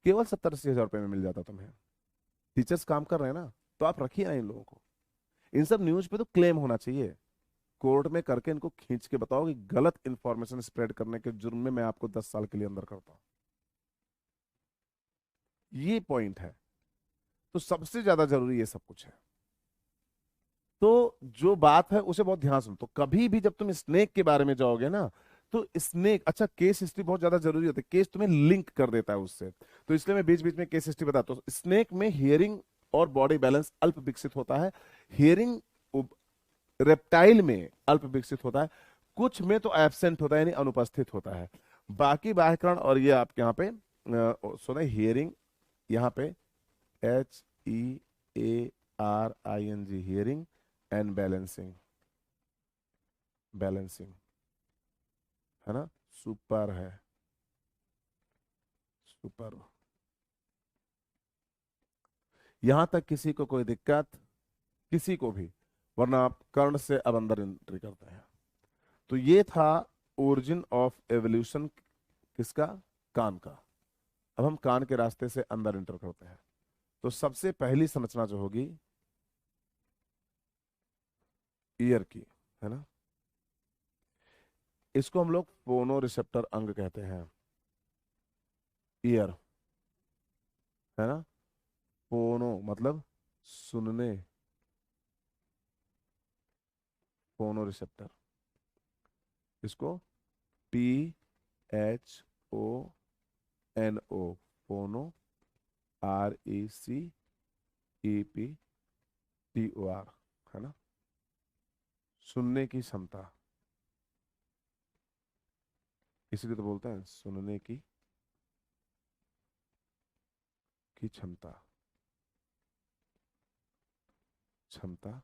केवल 70-80 हजार रुपए में मिल जाता तुम्हें। टीचर्स काम कर रहे हैं ना, तो आप रखिए ना इन लोगों को। इन सब न्यूज पे तो क्लेम होना चाहिए, कोर्ट में करके इनको खींच के बताओ कि गलत इंफॉर्मेशन स्प्रेड करने के जुर्म में मैं आपको 10 साल के लिए अंदर करता हूं। ये पॉइंट है। तो सबसे ज्यादा जरूरी ये सब कुछ है। तो जो बात है उसे बहुत ध्यान सुनो। तो कभी भी जब तुम स्नेक के बारे में जाओगे ना, तो स्नेक, अच्छा केस हिस्ट्री बहुत ज्यादा जरूरी होती है, केस तुम्हें लिंक कर देता है उससे। तो इसलिए मैं बीच बीच में केस हिस्ट्री बताता हूँ। स्नेक में हियरिंग और बॉडी बैलेंस अल्प विकसित होता है। हियरिंग रेप्टाइल में अल्प विकसित होता है, कुछ में तो एब्सेंट होता है यानी अनुपस्थित होता है। बाकी बाह्यकरण, और ये आपके यहाँ पे सुना हियरिंग, यहाँ पे HEARING, hearing and balancing, balancing है ना, सुपर है, सुपर। यहां तक किसी को कोई दिक्कत, किसी को भी, वरना आप कर्ण से अब अंदर एंट्री करते हैं। तो ये था ओरिजिन ऑफ एवोल्यूशन किसका, कान का। अब हम कान के रास्ते से अंदर एंटर करते हैं। तो सबसे पहली संरचना जो होगी ईयर की, है ना, इसको हम लोग फोनो रिसेप्टर अंग कहते हैं। ईयर, है ना, फोनो मतलब सुनने, फोनो रिसेप्टर, इसको PHONO, फोनो, RECEPTOR, है ना, सुनने की क्षमता, इसीलिए तो बोलते हैं सुनने की क्षमता, क्षमता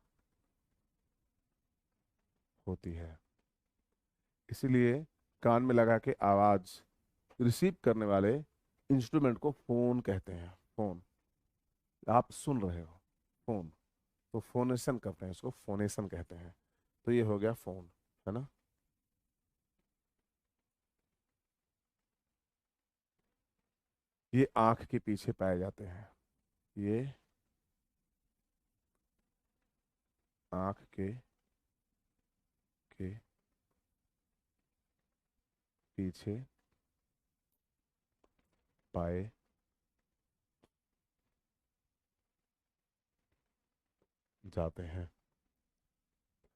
होती है। इसीलिए कान में लगा के आवाज रिसीव करने वाले इंस्ट्रूमेंट को फोन कहते हैं। फोन, आप सुन रहे हो, फोन, तो फोनेशन करते हैं, इसको फोनेशन कहते हैं। तो ये हो गया फोन, है ना। ये आंख के पीछे पाए जाते हैं, ये आंख के पीछे पाए जाते हैं,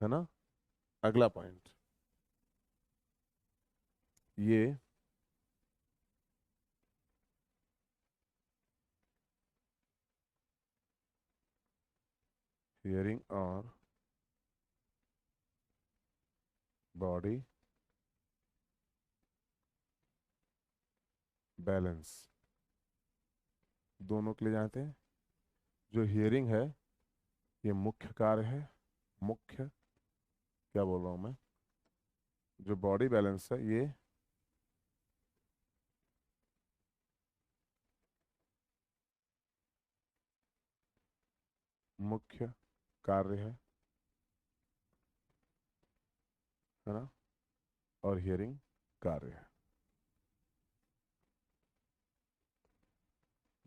है ना। अगला पॉइंट, ये हियरिंग और बॉडी बैलेंस दोनों के लिए जानते हैं। जो हियरिंग है ये मुख्य कार्य है, मुख्य, क्या बोल रहा हूँ मैं, जो बॉडी बैलेंस है ये मुख्य कार्य है ना, और हियरिंग कार्य है।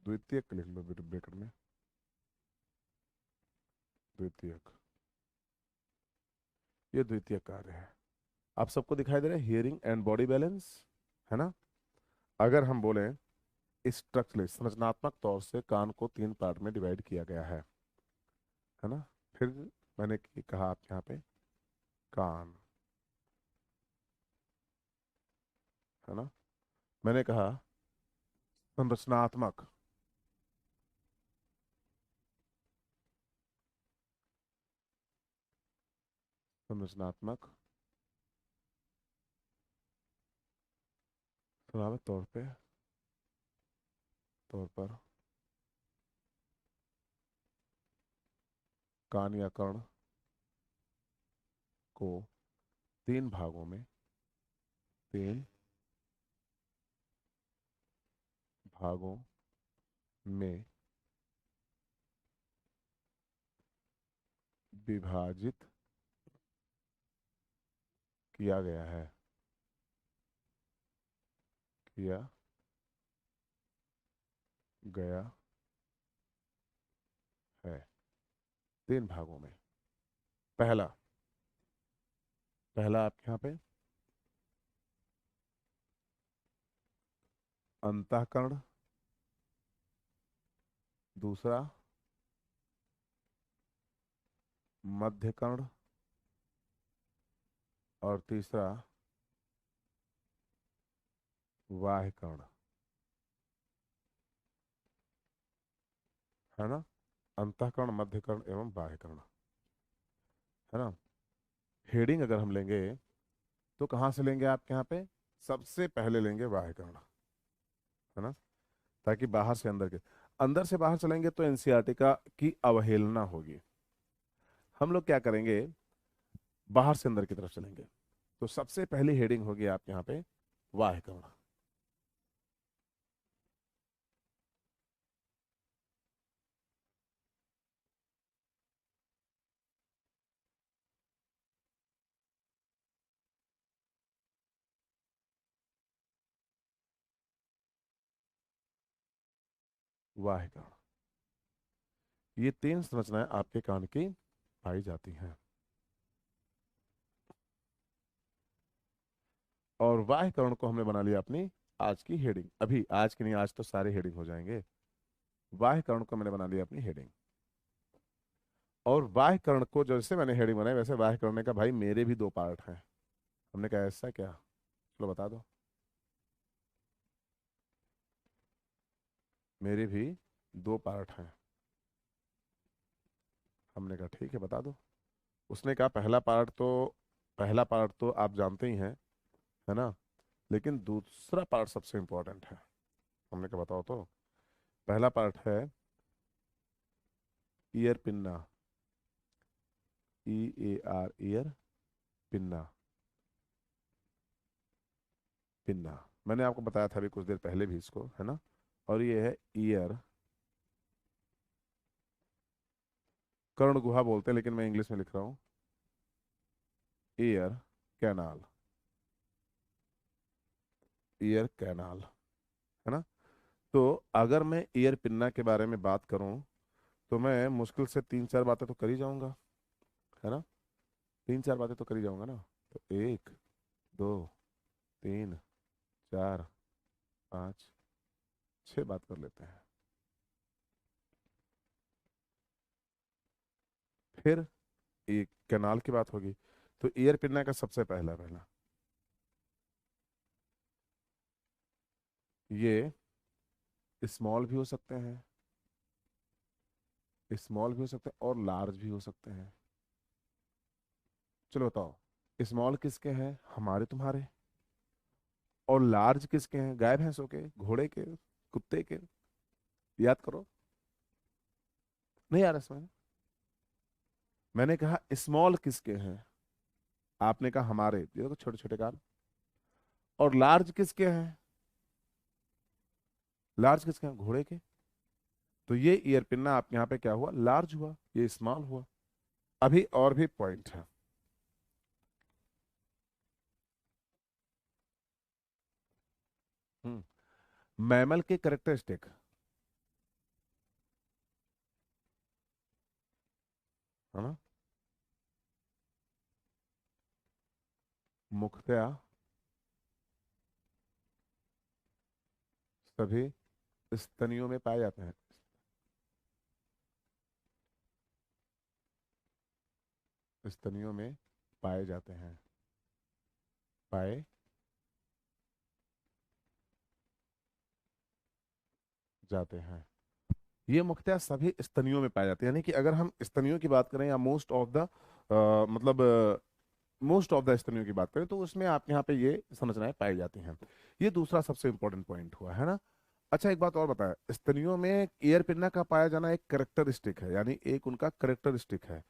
द्वितीयक लिख लो ब्रैकेट में, द्वितीयक, ये द्वितीय कार्य है। आप सबको दिखाई दे रहा है हियरिंग एंड बॉडी बैलेंस, है ना। अगर हम बोलें स्ट्रक्चरली, संरचनात्मक तौर से कान को 3 पार्ट में डिवाइड किया गया है ना। फिर मैंने कहा आप यहाँ पे कान, है ना। मैंने कहा संरचनात्मक, संरचनात्मक स्वभाविक तौर पर कान या कर्ण को 3 भागों में, 3 भागों में विभाजित किया गया है, किया गया है 3 भागों में। पहला, पहला आपके यहाँ पे अंतःकरण, दूसरा मध्यकर्ण, और तीसरा बाह्यकर्ण, है ना। अंतःकरण, मध्यकर्ण एवं बाह्यकर्ण, है ना। हेडिंग अगर हम लेंगे तो कहाँ से लेंगे आपके यहाँ पे, सबसे पहले लेंगे बाह्यकर्ण, है ना, ताकि बाहर से अंदर के, अंदर से बाहर चलेंगे तो एनसीईआरटी का की अवहेलना होगी। हम लोग क्या करेंगे, बाहर से अंदर की तरफ चलेंगे। तो सबसे पहली हेडिंग होगी आप यहाँ पे बाह्यकर्ण। बाह्यकर्ण, ये 3 संरचनाएं आपके कान की पाई जाती हैं। और बाह्यकर्ण को हमने बना लिया अपनी आज की हेडिंग, अभी आज की नहीं, आज तो सारे हेडिंग हो जाएंगे। बाह्यकर्ण को मैंने बना लिया अपनी हेडिंग। और बाह्यकर्ण को जैसे मैंने हेडिंग बनाई वैसे बाह्यकर्ण का भाई मेरे भी 2 पार्ट हैं। हमने कहा ऐसा क्या, चलो बता दो, मेरे भी 2 पार्ट हैं। हमने कहा ठीक है बता दो। उसने कहा पहला पार्ट तो आप जानते ही हैं, है ना, लेकिन दूसरा पार्ट सबसे इंपॉर्टेंट है। हमने कहा बताओ तो। पहला पार्ट है ear pinna, EAR, year, pinna, pinna. मैंने आपको बताया था अभी कुछ देर पहले भी इसको, है ना। और ये है ईयर, कर्ण गुहा बोलते हैं लेकिन मैं इंग्लिश में लिख रहा हूँ, ईयर कैनाल, ईयर कैनाल, है ना। तो अगर मैं ईयर पिन्ना के बारे में बात करूं तो मैं मुश्किल से 3-4 बातें तो कर ही जाऊंगा, है ना। 3-4 बातें तो कर ही जाऊंगा ना। तो 1, 2, 3, 4, 5, 6 बात कर लेते हैं। फिर एक कैनाल की बात होगी, तो ईयर पिन्ना का सबसे पहला पहला ये स्मॉल भी हो सकते हैं, स्मॉल भी हो सकते हैं और लार्ज भी हो सकते हैं। चलो बताओ, स्मॉल किसके हैं, हमारे तुम्हारे, और लार्ज किसके हैं, गाय भैंसों के, घोड़े के, कुत्ते के। याद करो। नहीं यार इसमें मैंने कहा स्मॉल किसके हैं, आपने कहा हमारे, ये देखो छोटे छोटे कार। और लार्ज किसके हैं, लार्ज किसके हैं, घोड़े के। तो ये ईयर पिन्ना आपके यहाँ पे क्या हुआ, लार्ज हुआ, ये स्मॉल हुआ। अभी और भी पॉइंट है। मैमल के करेक्टरिस्टिक, है ना, मुख्यतया सभी स्तनियों में पाए जाते हैं, स्तनियों में पाए जाते हैं, पाए जाते हैं। ये मुख्यतः सभी स्तनियों में पाए जाते हैं, यानी कि अगर हम स्तनियों की बात करें या मोस्ट ऑफ द मतलब मोस्ट ऑफ द स्तनियों की बात करें तो उसमें आपके यहाँ पे ये संरचनाएं पाई जाती हैं। ये दूसरा सबसे इंपॉर्टेंट पॉइंट हुआ, है ना। अच्छा एक बात और बताया, स्तनियों में एयर पिन्ना का पाया जाना एक करेक्टरिस्टिक है, यानी एक उनका करेक्टरिस्टिक है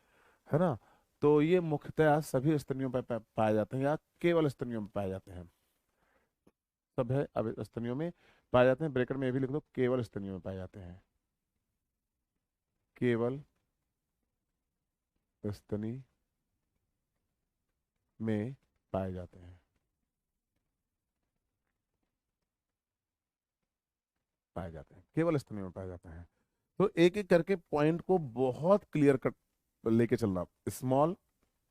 ना। तो ये मुख्यतः सभी स्तनियों पर पाए जाते हैं या केवल स्तनियों में पाए जाते हैं, सब है अब स्तनियों में पाए जाते हैं, ब्रैकेट में ये भी लिख दो केवल स्तनियों में पाए जाते हैं, केवल स्तनी में पाए जाते हैं, पाए जाते हैं, केवल स्तनियों में पाए जाते हैं। तो एक एक करके पॉइंट को बहुत क्लियर कट लेके चलना। स्मॉल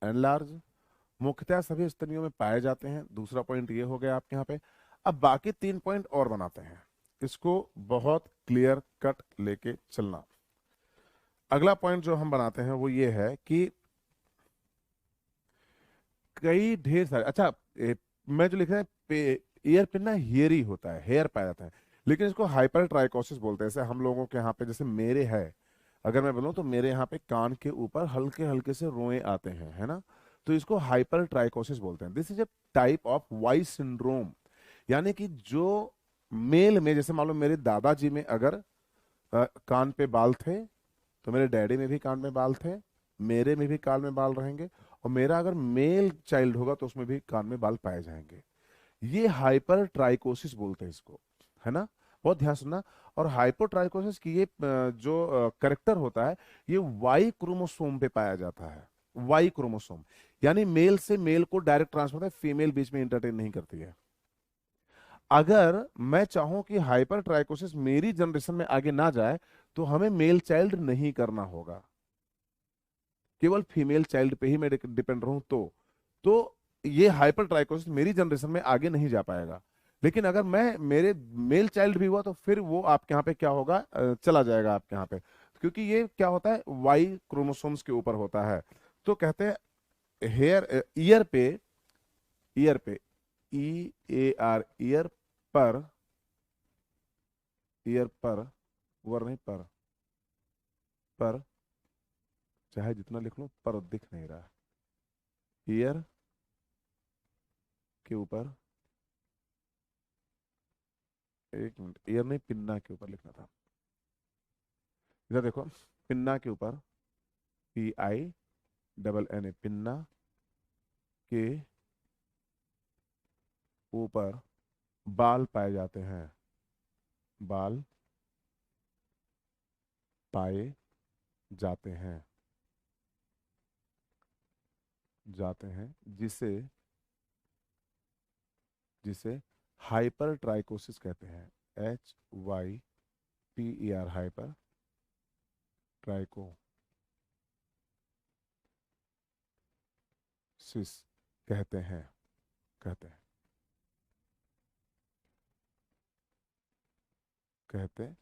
एंड लार्ज मुख्यतः सभी स्तनियों में पाए जाते हैं, दूसरा पॉइंट ये हो गया आपके यहाँ पे। अब बाकी तीन पॉइंट और बनाते हैं, इसको बहुत क्लियर कट लेके चलना। अगला पॉइंट जो हम बनाते हैं वो ये है कि कई ढेर सारे, अच्छा मैं जो लिख रहा है ईयर पिन ना हेयर ही होता है, हेयर पाया जाता है, लेकिन इसको हाइपर ट्राइकोसिस बोलते हैं। जैसे हम लोगों के यहाँ पे जैसे मेरे है, अगर मैं बोलूँ तो मेरे यहाँ पे कान के ऊपर हल्के हल्के से रोए आते हैं, है ना। तो इसको हाइपर ट्राइकोसिस बोलते हैं। This is a type of Y syndrome, यानी कि जो मेल में, जैसे मान लो मेरे दादाजी में अगर कान पे बाल थे, तो मेरे डैडी में भी कान में बाल थे, मेरे में भी कान में बाल रहेंगे, और मेरा अगर मेल चाइल्ड होगा तो उसमें भी कान में बाल पाए जाएंगे। ये हाइपर ट्राइकोसिस बोलते हैं इसको, है ना। बहुत ध्यान सुनना। और हाइपोट्राइकोसिस की ये जो करेक्टर होता है, ये वाई क्रोमोसोम पे पाया जाता है, वाई क्रोमोसोम। यानी मेल से मेल को डायरेक्ट ट्रांसफर होता है, फीमेल बीच में इंटरटेन नहीं करती है। अगर मैं चाहूं कि हाइपर ट्राइकोसिस मेरी जनरेशन में आगे ना जाए, तो हमें मेल चाइल्ड नहीं करना होगा, केवल फीमेल चाइल्ड पे ही मैं डिपेंड रहूं तो ये हाइपर ट्राइकोसिस मेरी जनरेशन में आगे नहीं जा पाएगा। लेकिन अगर मैं मेरे मेल चाइल्ड भी हुआ तो फिर वो आपके यहाँ पे क्या होगा, चला जाएगा आपके यहाँ पे, क्योंकि ये क्या होता है, वाई क्रोमोसोम्स के ऊपर होता है। तो कहते हैं हेयर ईयर पे ई ए आर पर, ईयर पर, वर नहीं पर चाहे जितना लिख लो पर दिख नहीं रहा, ईयर के ऊपर, एक मिनट, ईयर नहीं पिन्ना के ऊपर लिखना था। इधर देखो, पिन्ना के ऊपर, PINNA, पिन्ना के ऊपर बाल पाए जाते हैं, बाल पाए जाते हैं, जाते हैं, जिसे जिसे हाइपर ट्राइकोसिस कहते हैं, HYPER, हाइपर ट्राइकोसिस कहते हैं, कहते हैं, कहते हैं।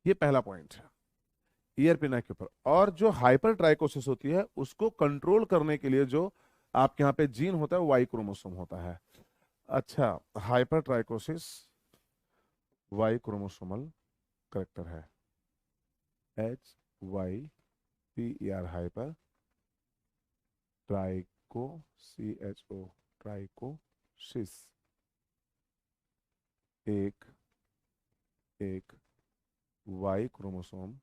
ये पहला पॉइंट है। ईयर पिना के ऊपर। और जो हाइपर ट्राइकोसिस होती है उसको कंट्रोल करने के लिए जो आपके यहाँ पे जीन होता है वो वाई क्रोमोसोम होता है। अच्छा, hypertrichosis Y chromosomal character है। HYPER, hyper tricho, CHO, trichosis, एक एक Y chromosome,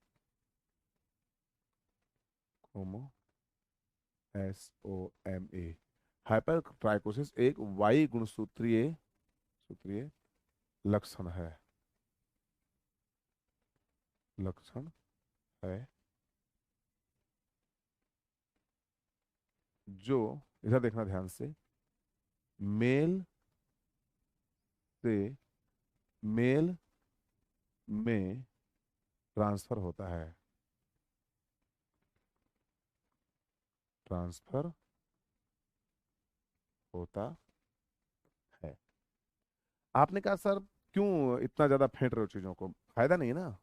chromo, SOMA, hypertrichosis एक वाई गुणसूत्रीय सूत्रीय लक्षण है, लक्षण है, जो, इधर देखना ध्यान से, मेल से मेल में ट्रांसफर होता है, ट्रांसफर होता है। आपने कहा सर क्यों इतना ज्यादा फेंट रहे हो चीजों को, फायदा नहीं है ना?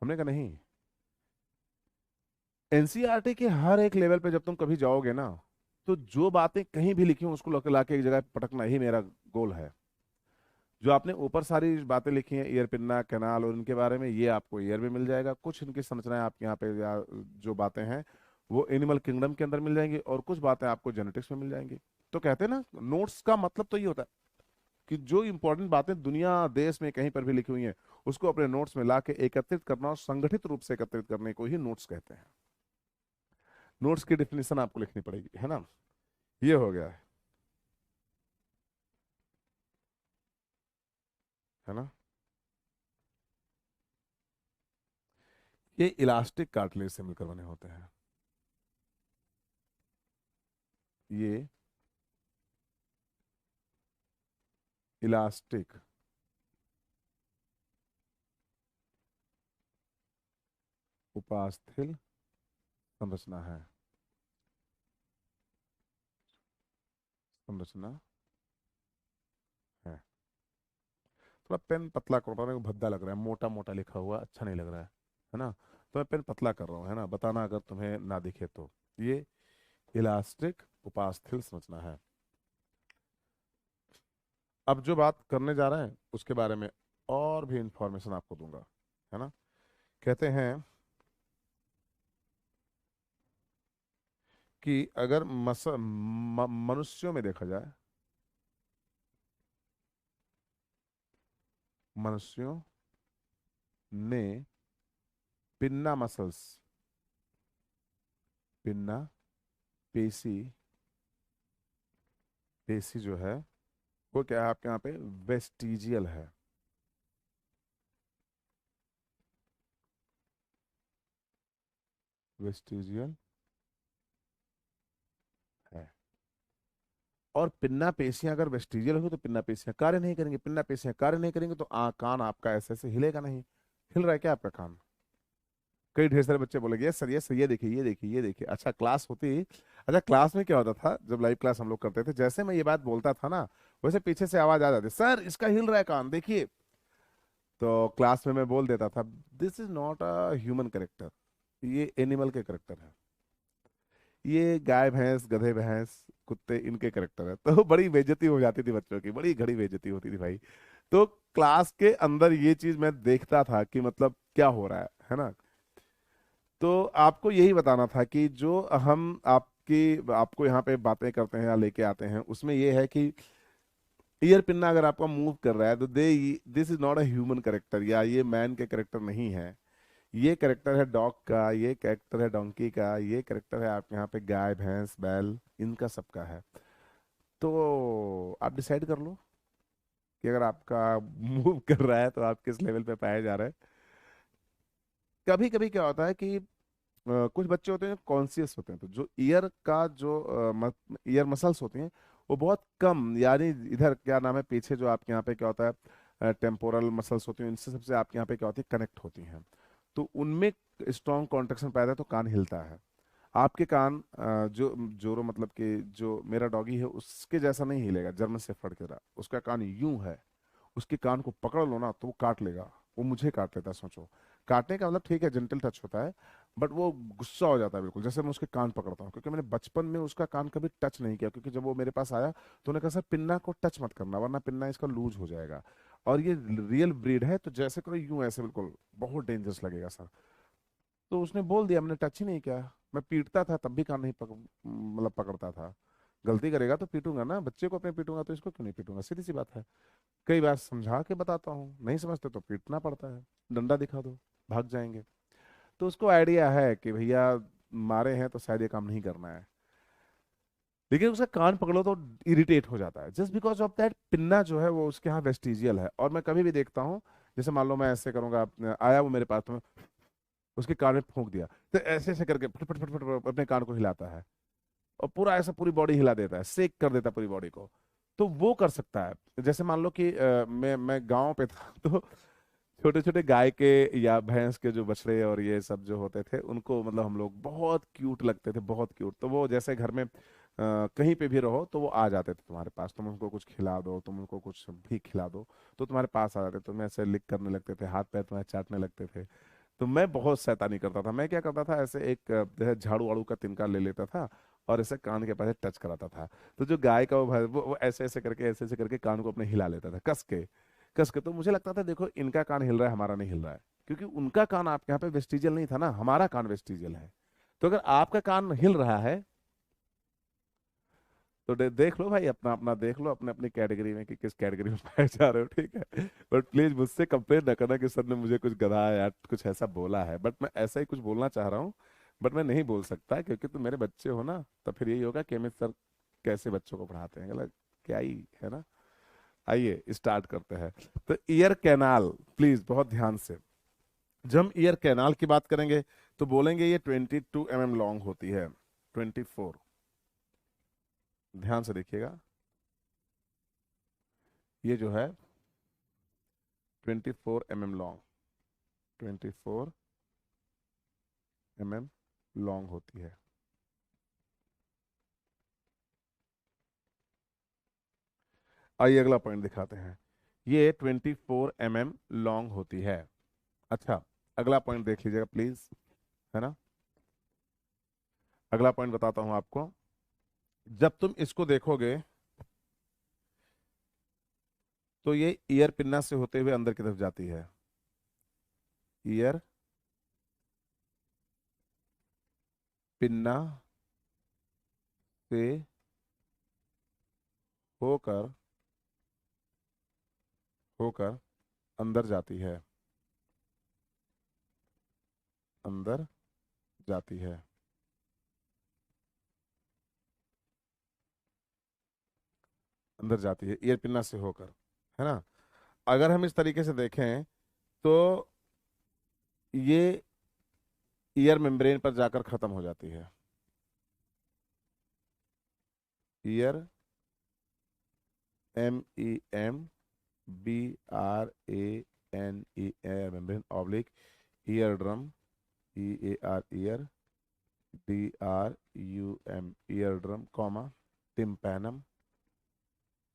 हमने कहा नहीं, एनसीईआरटी के हर एक लेवल पे जब तुम कभी जाओगे ना, तो जो बातें कहीं भी लिखी हो उसको ला के एक जगह पटकना ही मेरा गोल है। जो आपने ऊपर सारी बातें लिखी हैं ईयर पिन्ना कैनाल और इनके बारे में, ये आपको ईयर में मिल जाएगा। कुछ इनकी संरचनाएं आपके यहाँ पे जो बातें हैं वो एनिमल किंगडम के अंदर मिल जाएंगी, और कुछ बातें आपको जेनेटिक्स में मिल जाएंगी। तो कहते हैं ना, नोट्स का मतलब तो ये होता है कि जो इंपॉर्टेंट बातें दुनिया देश में कहीं पर भी लिखी हुई हैं उसको अपने नोट्स में ला के एकत्रित करना, और संगठित रूप से एकत्रित करने को ही नोट्स कहते हैं। नोट्स की डेफिनेशन आपको लिखनी पड़ेगी, है ना? ये हो गया है ना? ये इलास्टिक कार्टिलेज से मिलकर बने होते हैं। ये इलास्टिक उपास्थि संरचना है, संरचना है। थोड़ा पेन पतला करो, मेरे को भद्दा लग रहा है, मोटा मोटा लिखा हुआ अच्छा नहीं लग रहा है ना? तो मैं पेन पतला कर रहा हूँ, है ना? बताना अगर तुम्हें ना दिखे तो। ये इलास्टिक उपास्थि संरचना है। अब जो बात करने जा रहे हैं उसके बारे में और भी इंफॉर्मेशन आपको दूंगा, है ना? कहते हैं कि अगर मनुष्यों में देखा जाए, मनुष्यों ने पिन्ना मसल्स, पिन्ना पेशी, पेशी जो है वो क्या है आपके यहाँ पे, वेस्टिजियल है। वेस्टिजियल है। और पिन्ना पेशियां अगर वेस्टिजियल होगी तो पिन्ना पेशियां कार्य नहीं करेंगे, पिन्ना पेशियां कार्य नहीं करेंगे तो कान आपका ऐसे ऐसे हिलेगा नहीं। हिल रहा है क्या आपका कान? कई ढेर सारे बच्चे बोलेंगे यस सर, यस सर, ये देखिए, ये देखिए, ये देखिए। अच्छा, क्लास होती, अच्छा क्लास में क्या होता था जब लाइव क्लास हम लोग करते थे, जैसे मैं ये बात बोलता था ना वैसे पीछे से आवाज आ जाती, सर इसका हिल रहा है कान देखिए। तो क्लास में मैं बोल देता था, this is not a human character, ये एनिमल के करेक्टर है। ये गाय भैंस गधे भैंस कुत्ते इनके करेक्टर है। तो बड़ी बेइज्जती हो जाती थी बच्चों की, बड़ी घड़ी बेइज्जती होती थी भाई। तो क्लास के अंदर ये चीज मैं देखता था कि मतलब क्या हो रहा है ना? तो आपको यही बताना था कि जो हम आपको यहाँ पे बातें करते हैं या लेके आते हैं उसमें ये है कि ईयर पिन्ना अगर आपका मूव कर रहा है तो they this is not a human character, या ये मैन के करेक्टर नहीं है। ये करेक्टर है डॉग का, ये करेक्टर है डोंकी का, ये करेक्टर है आपके यहाँ पे गाय भैंस बैल, इनका सबका है। तो आप डिसाइड कर लो कि अगर आपका मूव कर रहा है तो आप किस लेवल पे पाए जा रहे हैं। कभी कभी क्या होता है कि कुछ बच्चे होते हैं जो कॉन्शियस होते हैं, तो जो ईयर का जो ईयर मसल्स होती हैं वो बहुत कम, यानी इधर क्या नाम है पीछे जो आपके यहाँ पे क्या होता है टेम्पोरल मसल्स होती हैं, इनसे सबसे आपके यहाँ पे क्या होती है कनेक्ट होती हैं। तो उनमें स्ट्रॉन्ग कॉन्ट्रेक्शन पैदा है तो कान हिलता है। आपके कान जो जोरो मतलब कि जो मेरा डॉगी है उसके जैसा नहीं हिलेगा, जर्मन शेफर्ड की तरह उसका कान यूं है। उसके कान को पकड़ लो ना तो वो काट लेगा, वो मुझे काट लेता है, सोचो। काटने का मतलब ठीक है, जेंटल टच होता है, बट वो गुस्सा हो जाता है बिल्कुल, जैसे मैं उसके कान पकड़ता हूँ, क्योंकि मैंने बचपन में उसका कान कभी टच नहीं किया, क्योंकि जब वो मेरे पास आया तो उन्होंने कहा सर पिन्ना को टच मत करना वरना पिन्ना इसका लूज हो जाएगा, और ये रियल ब्रीड है, तो जैसे करो यूं ऐसे बिल्कुल बहुत डेंजरस लगेगा सर। तो उसने बोल दिया, मैंने टच ही नहीं किया। मैं पीटता था तब भी कान नहीं मतलब पकड़ता था। गलती करेगा तो पीटूंगा ना, बच्चे को अपने पीटूंगा तो इसको क्यों नहीं पीटूंगा, सीधी सी बात है। कई बार समझा के बताता हूँ, नहीं समझते तो पीटना पड़ता है, डंडा दिखा दो, भाग जाएंगे। तो उसको आइडिया है कि भैया मारे हैं तो शायद ये काम नहीं करना है, लेकिन उसका कान पकड़ो तो इरिटेट हो जाता है, just because of that pinna जो है वो उसके यहाँ वेस्टिजियल है। और मैं कभी भी देखता हूँ, जैसे मान लो मैं ऐसे करूंगा, आया वो मेरे पास तो मैं उसके कान में फूंक दिया, तो ऐसे ऐसे करके फट फट फट फट फट अपने कान को हिलाता है, और पूरा ऐसा पूरी बॉडी हिला देता है, शेक कर देता है पूरी बॉडी को। तो वो कर सकता है। जैसे मान लो कि मैं गांव पे था तो छोटे छोटे गाय के या भैंस के जो बछड़े और ये सब जो होते थे, उनको मतलब हम लोग बहुत क्यूट लगते थे, बहुत क्यूट। तो वो जैसे घर में कहीं पे भी रहो तो वो आ जाते थे तुम्हारे पास, तुम उनको कुछ खिला दो, तुम उनको कुछ भी खिला दो तो तुम्हारे पास आ जाते, तुम्हें ऐसे लिक करने लगते थे, हाथ पैर तुम्हारे चाटने लगते थे। तो मैं बहुत शैतानी करता था। मैं क्या करता था, ऐसे एक जो है झाड़ू वाड़ू का तिनका ले लेता था और ऐसे कान के पास टच कराता था। तो जो गाय का वो ऐसे ऐसे करके कान को अपने हिला लेता था कस के, कस के। तो मुझे लगता था देखो इनका कान हिल रहा है, हमारा नहीं हिल रहा है, क्योंकि उनका कान आपके यहाँ पे वेस्टिजियल नहीं था ना, हमारा कान वेस्टिजियल है। तो अगर आपका कान हिल रहा है तो देख लो भाई, अपना अपना देख लो, अपने अपनी कैटेगरी में कि किस कैटेगरी में पाए जा रहे हो, ठीक है। बट प्लीज मुझसे कंप्लेन न करना कि सर ने मुझे कुछ गधा या कुछ ऐसा बोला है, बट मैं ऐसा ही कुछ बोलना चाह रहा हूँ, बट मैं नहीं बोल सकता क्योंकि तुम मेरे बच्चे हो ना, तो फिर यही होगा कि अमित सर कैसे बच्चों को पढ़ाते हैं, मतलब क्या ही है ना। आइए स्टार्ट करते हैं। तो ईयर कैनाल, प्लीज बहुत ध्यान से। जब हम ईयर कैनाल की बात करेंगे तो बोलेंगे ये 22 mm लॉन्ग होती है, 24। ध्यान से देखिएगा, ये जो है 24 mm लॉन्ग, 24 mm लॉन्ग होती है। आइए अगला पॉइंट दिखाते हैं। ये 24 mm लॉन्ग होती है। अच्छा, अगला पॉइंट देख लीजिएगा प्लीज, है ना। अगला पॉइंट बताता हूं आपको। जब तुम इसको देखोगे तो ये ईयर पिन्ना से होते हुए अंदर की तरफ जाती है। ईयर पिन्ना से होकर होकर अंदर जाती है, अंदर जाती है, अंदर जाती है ईयर पिन्ना से होकर, है ना। अगर हम इस तरीके से देखें तो ये ईयर मेम्ब्रेन पर जाकर खत्म हो जाती है। Year, MEMBRANE, air membrane oblique, ear drum, EAR year, DRUM drum, comma, tympanum,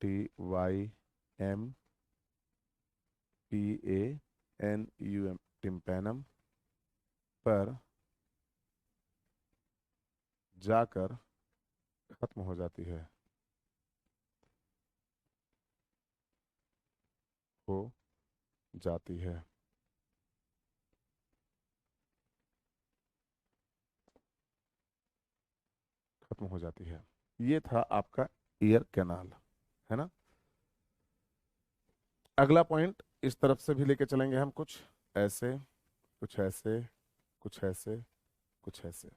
TYMPANUM tympanum पर जाकर खत्म हो जाती है, हो जाती है, खत्म हो जाती है। ये था आपका ईयर कैनाल, है ना। अगला पॉइंट इस तरफ से भी लेके चलेंगे हम, कुछ ऐसे, कुछ ऐसे, कुछ ऐसे, कुछ ऐसे।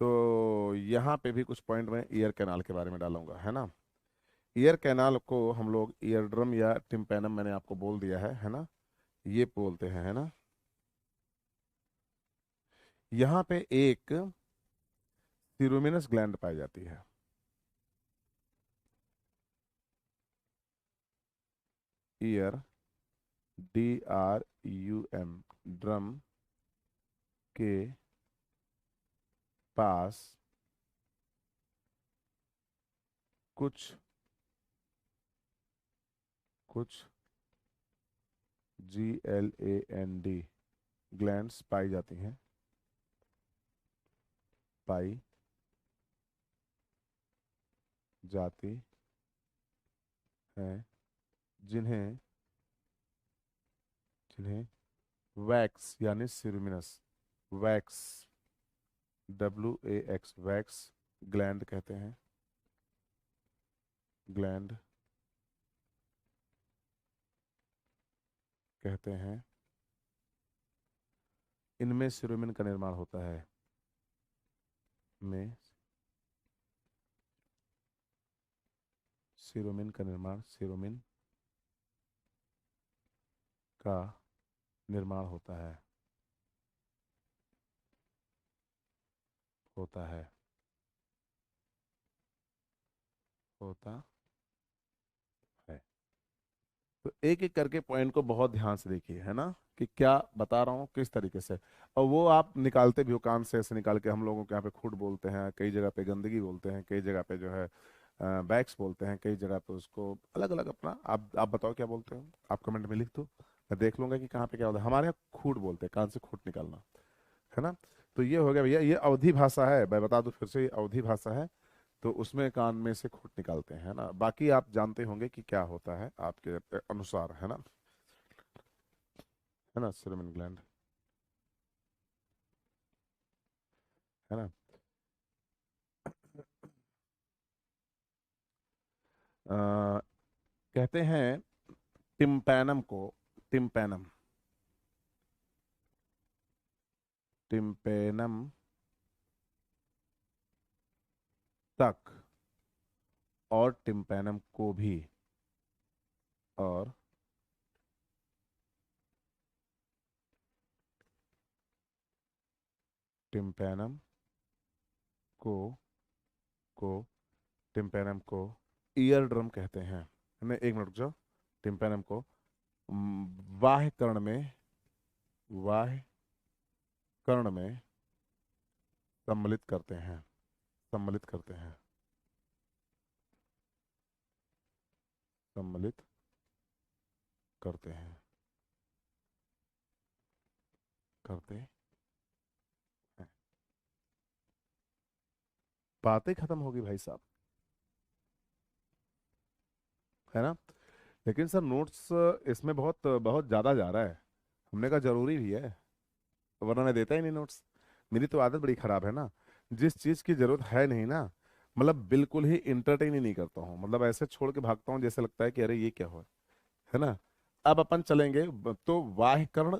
तो यहाँ पे भी कुछ पॉइंट मैं ईयर कैनाल के बारे में डालूंगा, है ना। ईयर कैनाल को हम लोग ईयर ड्रम या टिम्पैनम, मैंने आपको बोल दिया है ना, ये बोलते हैं, है ना। यहाँ पे एक सिरोमिनस ग्लैंड पाई जाती है। ईयर, DRUM ड्रम के पास कुछ कुछ GLAND ग्लैंड्स पाई जाती हैं, पाई जाती हैं, जिन्हें जिन्हें वैक्स यानी सिरुमिनस, वैक्स, WAX, वैक्स ग्लैंड कहते हैं, ग्लैंड कहते हैं। इनमें सिरुमिन का निर्माण होता है, में सिरुमिन का निर्माण, सिरुमिन का निर्माण होता है, होता है, होता है। तो एक एक करके पॉइंट को बहुत ध्यान से देखिए, है ना, कि क्या बता रहा हूँ किस तरीके से। और वो आप निकालते भी हो कान से, ऐसे निकाल के। हम लोगों के यहाँ पे खुद बोलते हैं, कई जगह पे गंदगी बोलते हैं, कई जगह पे जो है बैग्स बोलते हैं, कई जगह पे उसको अलग अलग अपना। आप बताओ क्या बोलते हो, आप कमेंट में लिख दो, मैं देख लूंगा कि कहाँ पे क्या होता है। हमारे यहाँ खूट बोलते हैं, कान से खूट निकालना, है ना। तो ये हो गया भैया, ये अवधि भाषा है, मैं बता दूं फिर से, ये अवधि भाषा है। तो उसमें कान में से खूंट निकालते हैं, है ना। बाकी आप जानते होंगे कि क्या होता है आपके अनुसार, है ना, है ना, सेरेमन ग्लैंड, है ना। अ, कहते हैं टिम्पैनम को, टिम्पैनम, टिम्पेनम तक, और टिम्पैनम को भी, और टिम्पैनम को को टिम्पैनम को ईयर ड्रम कहते हैं। हमें एक मिनट रुक जाओ। टिम्पैनम को बाह्य कर्ण में, बाह्य कर्ण में सम्मिलित करते हैं, सम्मिलित करते हैं, सम्मिलित करते हैं, करते हैं। बातें खत्म होगी भाई साहब, है ना। लेकिन सर नोट्स इसमें बहुत बहुत ज़्यादा जा रहा है। हमने कहा जरूरी भी है, वरना मैं देता ही नहीं नोट्स। मेरी तो आदत बड़ी खराब है ना, जिस चीज़ की जरूरत है नहीं ना, मतलब बिल्कुल ही इंटरटेन ही नहीं करता हूँ, मतलब ऐसे छोड़ के भागता हूँ जैसे लगता है कि अरे ये क्या हुआ, है ना। अब अपन चलेंगे तो वाह्यकर्ण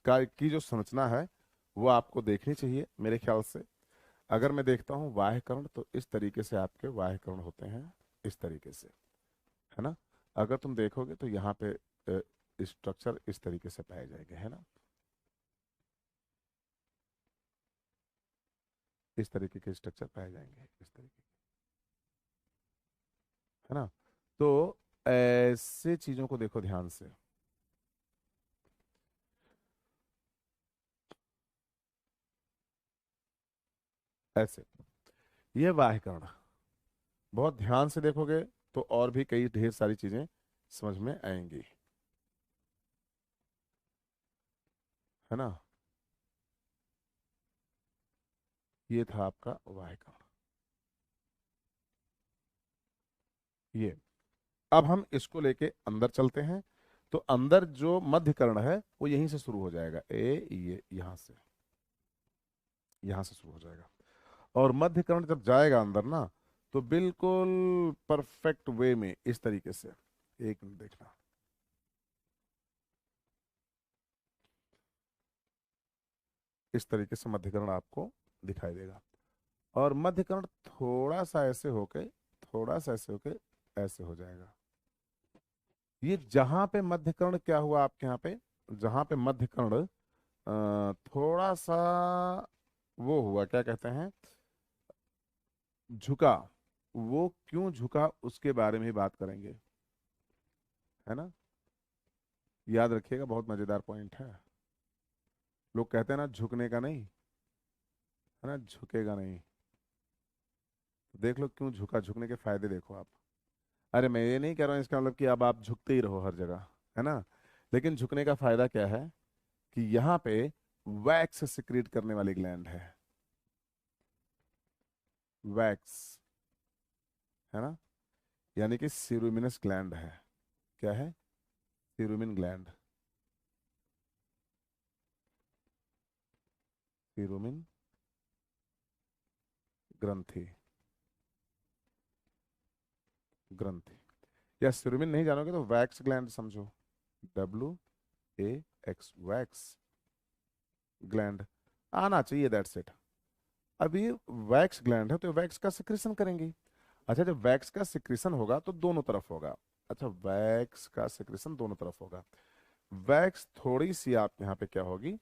का की जो संरचना है वो आपको देखनी चाहिए मेरे ख्याल से। अगर मैं देखता हूँ वाह्यकर्ण, तो इस तरीके से आपके वाह्यकर्ण होते हैं, इस तरीके से, है ना। अगर तुम देखोगे तो यहाँ पे स्ट्रक्चर इस तरीके से पाए जाएंगे, है ना, इस तरीके के स्ट्रक्चर पाए जाएंगे, इस तरीके, है ना। तो ऐसे चीजों को देखो ध्यान से, ऐसे, ये वाह्यकर्ण, बहुत ध्यान से देखोगे तो और भी कई ढेर सारी चीजें समझ में आएंगी, है ना। ये था आपका वाह्यकर्ण, ये। अब हम इसको लेके अंदर चलते हैं। तो अंदर जो मध्य कर्ण है वो यहीं से शुरू हो जाएगा, ये यहाँ से शुरू हो जाएगा। और मध्य कर्ण जब जाएगा अंदर ना, तो बिल्कुल परफेक्ट वे में इस तरीके से, एक मिनट देखना, इस तरीके से मध्य कर्ण आपको दिखाई देगा। और मध्य कर्ण थोड़ा सा ऐसे होके, थोड़ा सा ऐसे होके ऐसे हो जाएगा। ये जहां पे मध्य कर्ण क्या हुआ आपके यहाँ पे, जहां पे मध्य कर्ण थोड़ा सा वो हुआ, क्या कहते हैं, झुका, वो क्यों झुका उसके बारे में ही बात करेंगे, है ना। याद रखिएगा, बहुत मजेदार पॉइंट है। लोग कहते हैं ना झुकने का नहीं, है ना, झुकेगा नहीं। तो देख लो क्यों झुका, झुकने के फायदे देखो आप। अरे मैं ये नहीं कह रहा हूँ इसका मतलब कि अब आप झुकते ही रहो हर जगह, है ना। लेकिन झुकने का फायदा क्या है, कि यहाँ पे वैक्स सिक्रीट करने वाली ग्लैंड है, वैक्स, है ना, यानी कि सीरुमिनस ग्लैंड है। क्या है? सीरुमिन ग्लैंड, सीरुमिन ग्रंथि, ग्रंथि। या सीरुमिन नहीं जानोगे तो वैक्स ग्लैंड समझो, WAX, वैक्स ग्लैंड आना चाहिए, दैट्स इट। अब ये वैक्स ग्लैंड है तो वैक्स का सिक्रेशन करेंगी। अच्छा, जब वैक्स का सिक्रेशन होगा तो दोनों तरफ होगा। अच्छा, वैक्स का सिक्रेशन दोनों तरफ होगा। वैक्स थोड़ी सी आप यहाँ पे क्या होगी,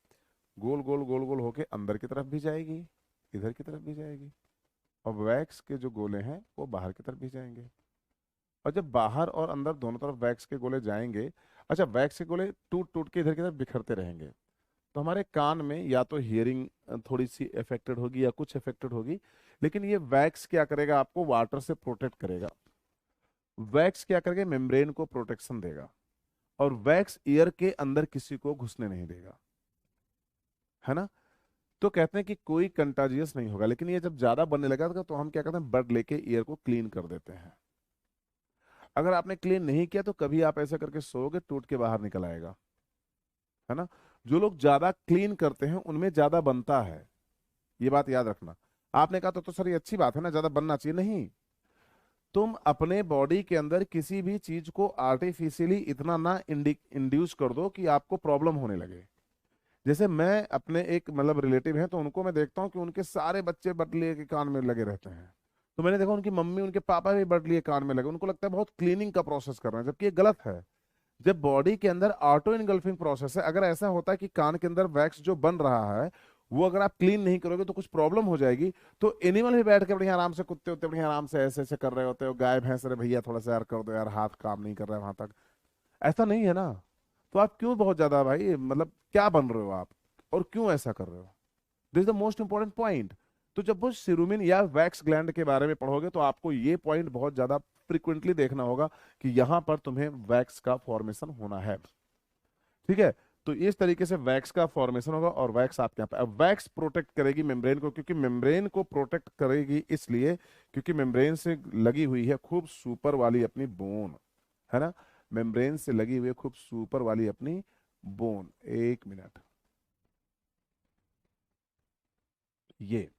गोल गोल गोल गोल होके अंदर की तरफ भी जाएगी, इधर की तरफ भी जाएगी, और वैक्स के जो गोले हैं वो बाहर की तरफ भी जाएंगे। और जब बाहर और अंदर दोनों तरफ वैक्स के गोले जाएंगे, अच्छा, वैक्स के गोले टूट टूट के इधर की तरफ बिखरते रहेंगे, तो हमारे कान में या तो हियरिंग थोड़ी सी इफेक्टेड होगी या कुछ इफेक्टेड होगी। लेकिन ये वैक्स क्या करेगा, आपको वाटर से प्रोटेक्ट करेगा। वैक्स क्या करेगा, मेम्ब्रेन को प्रोटेक्शन देगा। और वैक्स ईयर के अंदर किसी को घुसने नहीं देगा, है ना। तो कहते हैं कि कोई कंटाजियस नहीं होगा। लेकिन ये जब ज्यादा बनने लगा तो हम क्या करते हैं, बड लेके ईयर को क्लीन कर देते हैं। अगर आपने क्लीन नहीं किया तो कभी आप ऐसा करके सोओगे, टूट के बाहर निकल आएगा, है ना। जो लोग ज्यादा क्लीन करते हैं उनमें ज्यादा बनता है, ये बात याद रखना। आपने कहा तो सर ये अच्छी बात है ना, ज्यादा बनना चाहिए, नहीं। तुम अपने बॉडी के अंदर किसी भी चीज को आर्टिफिशियली इतना ना इंड्यूस कर दो कि आपको प्रॉब्लम होने लगे। जैसे मैं अपने एक मतलब रिलेटिव हैं, तो उनको मैं देखता हूँ कि उनके सारे बच्चे बटलिए के कान में लगे रहते हैं। तो मैंने देखा उनकी मम्मी उनके पापा भी बटलिए कान में लगे, उनको लगता है बहुत क्लीनिंग का प्रोसेस कर रहे हैं, जबकि ये गलत है। जब बॉडी के अंदर ऑटो इनगल्फिंग प्रोसेस है, अगर ऐसा होता है कि कान के अंदर वैक्स जो बन रहा है वो अगर आप क्लीन नहीं करोगे तो कुछ प्रॉब्लम हो जाएगी। तो एनिमल भी बैठ के बढ़िया आराम से, कुत्ते उत्ते बढ़िया आराम से ऐसे ऐसे कर रहे होते हो, गाय भैंस, अरे भैया थोड़ा सा यार कर दो यार, हाथ काम नहीं कर रहा है वहां तक, ऐसा नहीं है ना। तो आप क्यों बहुत ज्यादा भाई, मतलब क्या बन रहे हो आप, और क्यों ऐसा कर रहे हो? This is the most important point. तो जब वो सिरुमिन या वैक्स ग्लैंड के बारे में पढ़ोगे तो आपको ये पॉइंट बहुत ज्यादा फ्रिक्वेंटली देखना होगा कि यहां पर तुम्हें वैक्स का फॉर्मेशन होना है। ठीक है। तो इस तरीके से वैक्स का फॉर्मेशन होगा, और वैक्स आपके यहाँ पे, अब वैक्स प्रोटेक्ट करेगी मेम्ब्रेन को, क्योंकि मेम्ब्रेन को प्रोटेक्ट करेगी इसलिए क्योंकि मेम्ब्रेन से लगी हुई है खूब सुपर वाली अपनी बोन, है ना। मेम्ब्रेन से लगी हुई है खूब सुपर वाली अपनी बोन। एक मिनट, ये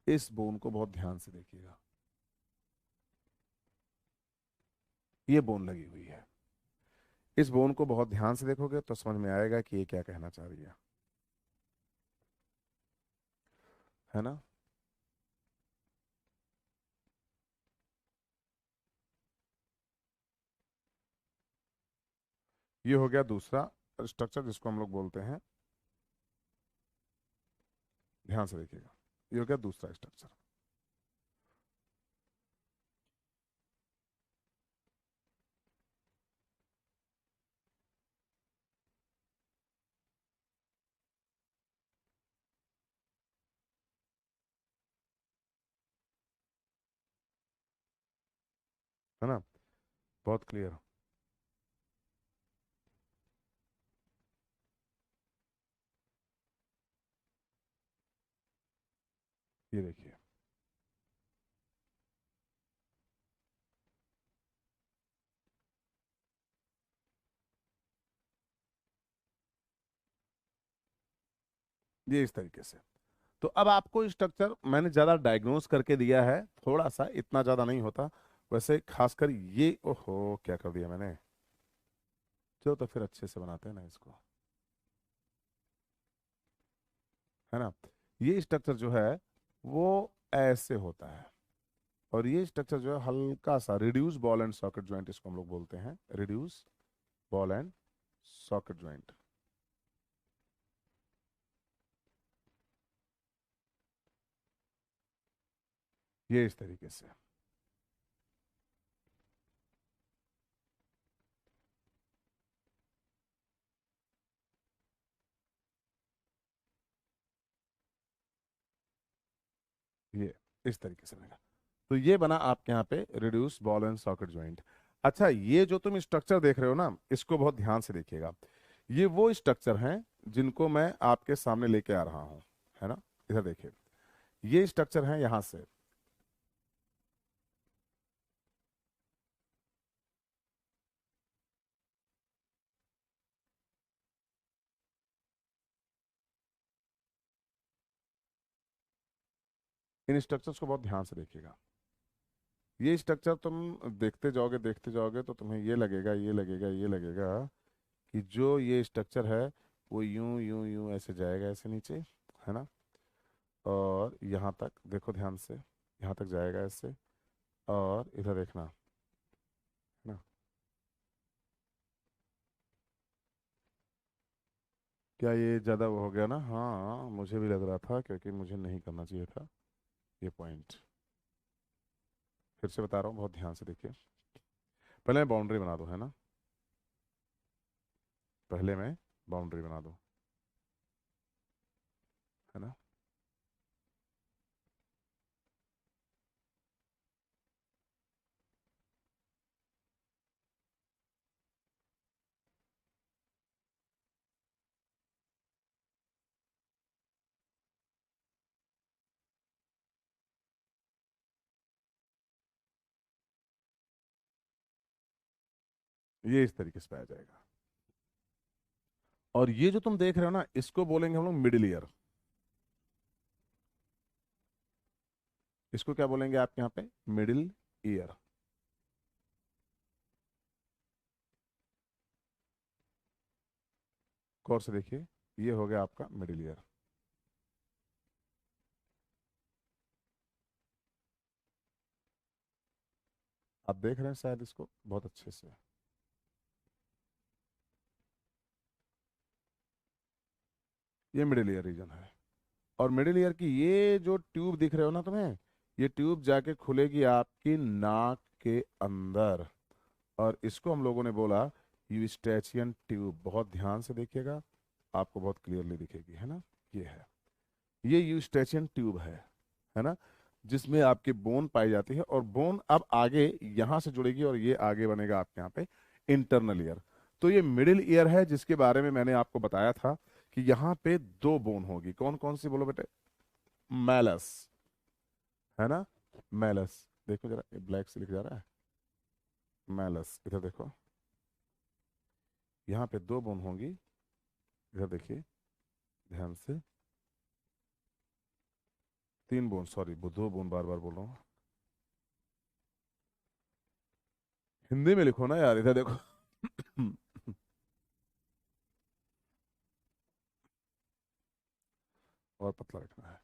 इस बोन को बहुत ध्यान से देखिएगा, ये बोन लगी हुई है। इस बोन को बहुत ध्यान से देखोगे तो समझ में आएगा कि ये क्या कहना चाह रही है ना। ये हो गया दूसरा स्ट्रक्चर जिसको हम लोग बोलते हैं, ध्यान से देखिएगा, ये हो गया दूसरा स्ट्रक्चर, है ना। बहुत क्लियर, ये देखिए, ये इस तरीके से। तो अब आपको स्ट्रक्चर मैंने ज्यादा डायग्नोस करके दिया है, थोड़ा सा, इतना ज्यादा नहीं होता वैसे, खासकर ये, ओहो क्या कर दिया मैंने। चलो तो फिर अच्छे से बनाते हैं ना इसको, है ना। ये स्ट्रक्चर जो है वो ऐसे होता है, और ये स्ट्रक्चर जो है हल्का सा reduce ball and socket joint, इसको हम लोग बोलते हैं reduce ball and socket joint. ये इस तरीके से, ये इस तरीके से बनेगा। तो ये बना आपके यहाँ पे reduce ball and socket joint. अच्छा, ये जो तुम स्ट्रक्चर देख रहे हो ना, इसको बहुत ध्यान से देखिएगा। ये वो स्ट्रक्चर हैं जिनको मैं आपके सामने लेके आ रहा हूं, है ना। इधर देखिए, ये स्ट्रक्चर हैं यहां से। इन स्ट्रक्चर्स को बहुत ध्यान से देखिएगा। ये स्ट्रक्चर तुम देखते जाओगे तो तुम्हें ये लगेगा, ये लगेगा कि जो ये स्ट्रक्चर है वो यूं यूं यूं ऐसे जाएगा, ऐसे नीचे, है ना। और यहाँ तक देखो ध्यान से, यहाँ तक जाएगा ऐसे। और इधर देखना, है ना। क्या ये ज़्यादा वो हो गया ना? हाँ, मुझे भी लग रहा था, क्योंकि मुझे नहीं करना चाहिए था ये पॉइंट। फिर से बता रहा हूँ, बहुत ध्यान से देखिए। पहले मैं बाउंड्री बना दूँ, है ना। पहले मैं बाउंड्री बना दूँ, है ना। ये इस तरीके से पाया जाएगा। और ये जो तुम देख रहे हो ना, इसको बोलेंगे हम लोग मिडिल ईयर। इसको क्या बोलेंगे आप यहाँ पे? Middle ear. गौर से देखिए, ये हो गया आपका मिडिल ईयर। आप देख रहे हैं शायद इसको बहुत अच्छे से। ये मिडिल ईयर रीजन है। और मिडिल ईयर की ये जो ट्यूब दिख रहे हो ना तुम्हें, ये ट्यूब जाके खुलेगी आपकी नाक के अंदर। और इसको हम लोगों ने बोला यूस्टेचियन ट्यूब। बहुत ध्यान से देखिएगा, आपको बहुत क्लियरली दिखेगी, है ना। ये है, ये यूस्टेचियन ट्यूब है ना, जिसमें आपकी बोन पाई जाती है। और बोन अब आगे यहां से जुड़ेगी और ये आगे बनेगा आपके यहाँ पे इंटरनल ईयर। तो ये मिडिल ईयर है, जिसके बारे में मैंने आपको बताया था कि यहाँ पे दो बोन होगी। कौन कौन सी बोलो बेटे? मैलस, है ना। मैलस, देखो जरा, ब्लैक से लिख जा रहा है। मैलस, इधर देखो, यहाँ पे दो बोन होंगी। इधर देखिए ध्यान से, तीन बोन, सॉरी, दो बोन बार बार बोल रहा हूँ। हिंदी में लिखो ना यार, इधर देखो। और पतला रखना है,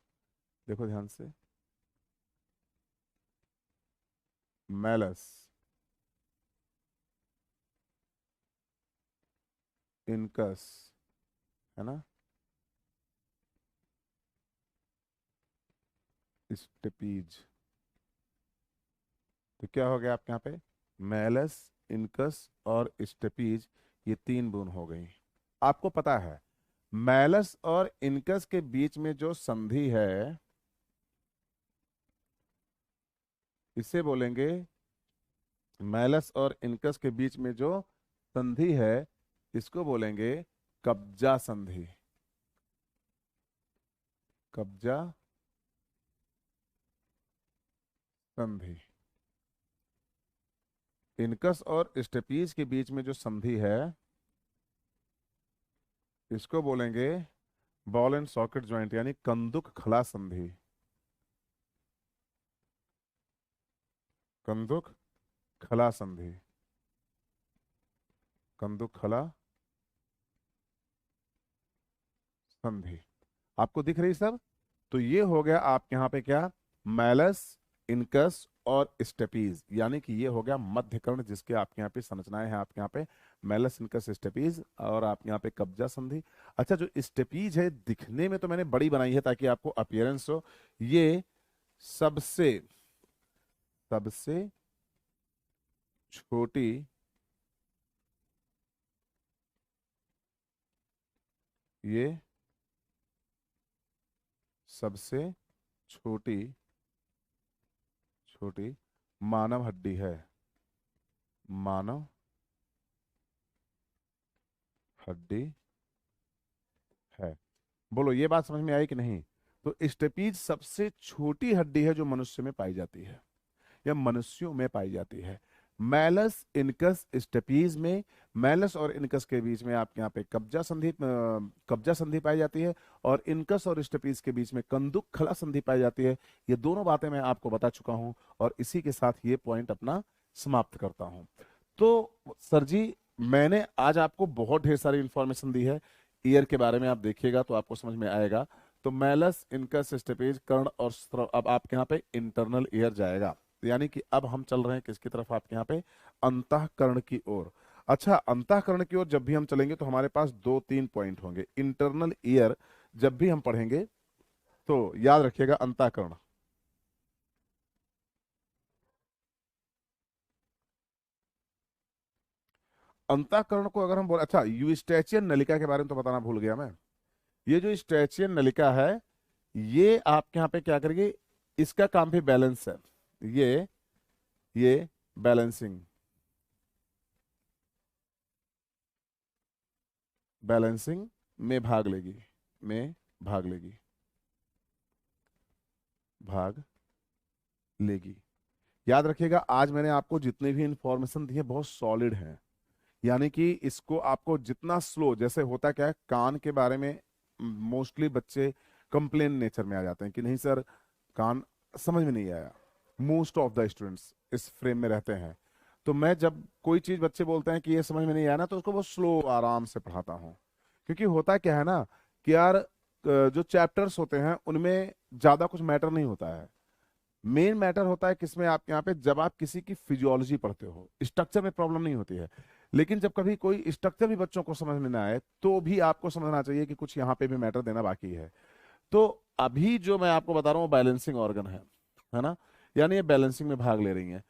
देखो ध्यान से। मैलस, इनकस, है ना, स्टेपीज। तो क्या हो गया आपके यहाँ पे? मैलस, इनकस और स्टेपीज, ये तीन बोन हो गई। आपको पता है, मैलस और इनकस के बीच में जो संधि है, इसे बोलेंगे, मैलस और इनकस के बीच में जो संधि है, इसको बोलेंगे कब्जा संधि। कब्जा संधि। इनकस और स्टेपीज के बीच में जो संधि है, इसको बोलेंगे बॉल एंड सॉकेट ज्वाइंट, यानी कंदुक खला संधि। कंदुक खला संधि। कंदुक खला संधि। आपको दिख रही सब? तो ये हो गया आपके यहाँ पे क्या? मैलस, इनकस और स्टेपीज, यानी कि ये हो गया मध्यकर्ण, जिसके आपके यहाँ पे संरचनाएं हैं आपके यहाँ पे मैलस, इनकस, स्टेपीज। और आपके यहाँ पे कब्जा संधि। अच्छा, जो स्टेपीज है, दिखने में तो मैंने बड़ी बनाई है ताकि आपको अपीयरेंस हो। ये सबसे सबसे छोटी, ये सबसे छोटी छोटी मानव हड्डी है। मानव हड्डी है। बोलो ये बात समझ में आई कि नहीं? तो स्टेपीज सबसे छोटी हड्डी है जो मनुष्य में पाई जाती है या मनुष्यों में पाई जाती है। मैलस इनकस स्टेपीज में, मैलस और इनकस के बीच में आपके यहाँ पे कब्जा संधि पाई जाती है, और इनकस और स्टेपीज के बीच में कंदुक खला संधि पाई जाती है। ये दोनों बातें मैं आपको बता चुका हूं, और इसी के साथ ये पॉइंट अपना समाप्त करता हूं। तो सर जी, मैंने आज आपको बहुत ढेर सारी इंफॉर्मेशन दी है। ईयर के बारे में आप देखिएगा तो आपको समझ में आएगा। तो मैलस इनकस स्टेपीज कर्ण और स्रव, अब आपके यहाँ पे इंटरनल ईयर जाएगा। यानी कि अब हम चल रहे हैं किसकी तरफ? आपके यहाँ पे अंतःकरण की ओर। अच्छा, अंतःकरण की ओर जब भी हम चलेंगे तो हमारे पास दो तीन पॉइंट होंगे। इंटरनल ईयर जब भी हम पढ़ेंगे तो याद रखिएगा अंतःकरण। अंतःकरण को अगर हम बोल, अच्छा यूस्ट्रेचियन नलिका के बारे में तो बताना भूल गया मैं। ये जो स्ट्रेचियन नलिका है, ये आपके यहाँ पे क्या करेगी? इसका काम भी बैलेंस है। ये ये बैलेंसिंग, बैलेंसिंग में भाग लेगी, में भाग लेगी, भाग लेगी। याद रखिएगा, आज मैंने आपको जितने भी इंफॉर्मेशन दी है बहुत सॉलिड हैं। यानी कि इसको आपको जितना स्लो, जैसे होता क्या है कान के बारे में, मोस्टली बच्चे कंप्लेन नेचर में आ जाते हैं कि नहीं सर कान समझ में नहीं आया। मोस्ट ऑफ द स्टूडेंट्स इस फ्रेम में रहते हैं। तो मैं जब कोई चीज बच्चे बोलते हैं कि ये समझ में नहीं आया ना, तो उसको बहुत स्लो आराम से पढ़ाता हूँ। क्योंकि होता क्या है ना कि यार जो चैप्टर्स होते हैं उनमें ज्यादा कुछ मैटर नहीं होता है। मेन मैटर होता है किसमें? आप यहाँ पे जब आप किसी की फिजियोलॉजी पढ़ते हो, स्ट्रक्चर में प्रॉब्लम नहीं होती है। लेकिन जब कभी कोई स्ट्रक्चर भी बच्चों को समझ में ना आए तो भी आपको समझना चाहिए कि कुछ यहाँ पे भी मैटर देना बाकी है। तो अभी जो मैं आपको बता रहा हूँ बैलेंसिंग ऑर्गन है ना? यानी ये बैलेंसिंग में भाग ले रही है।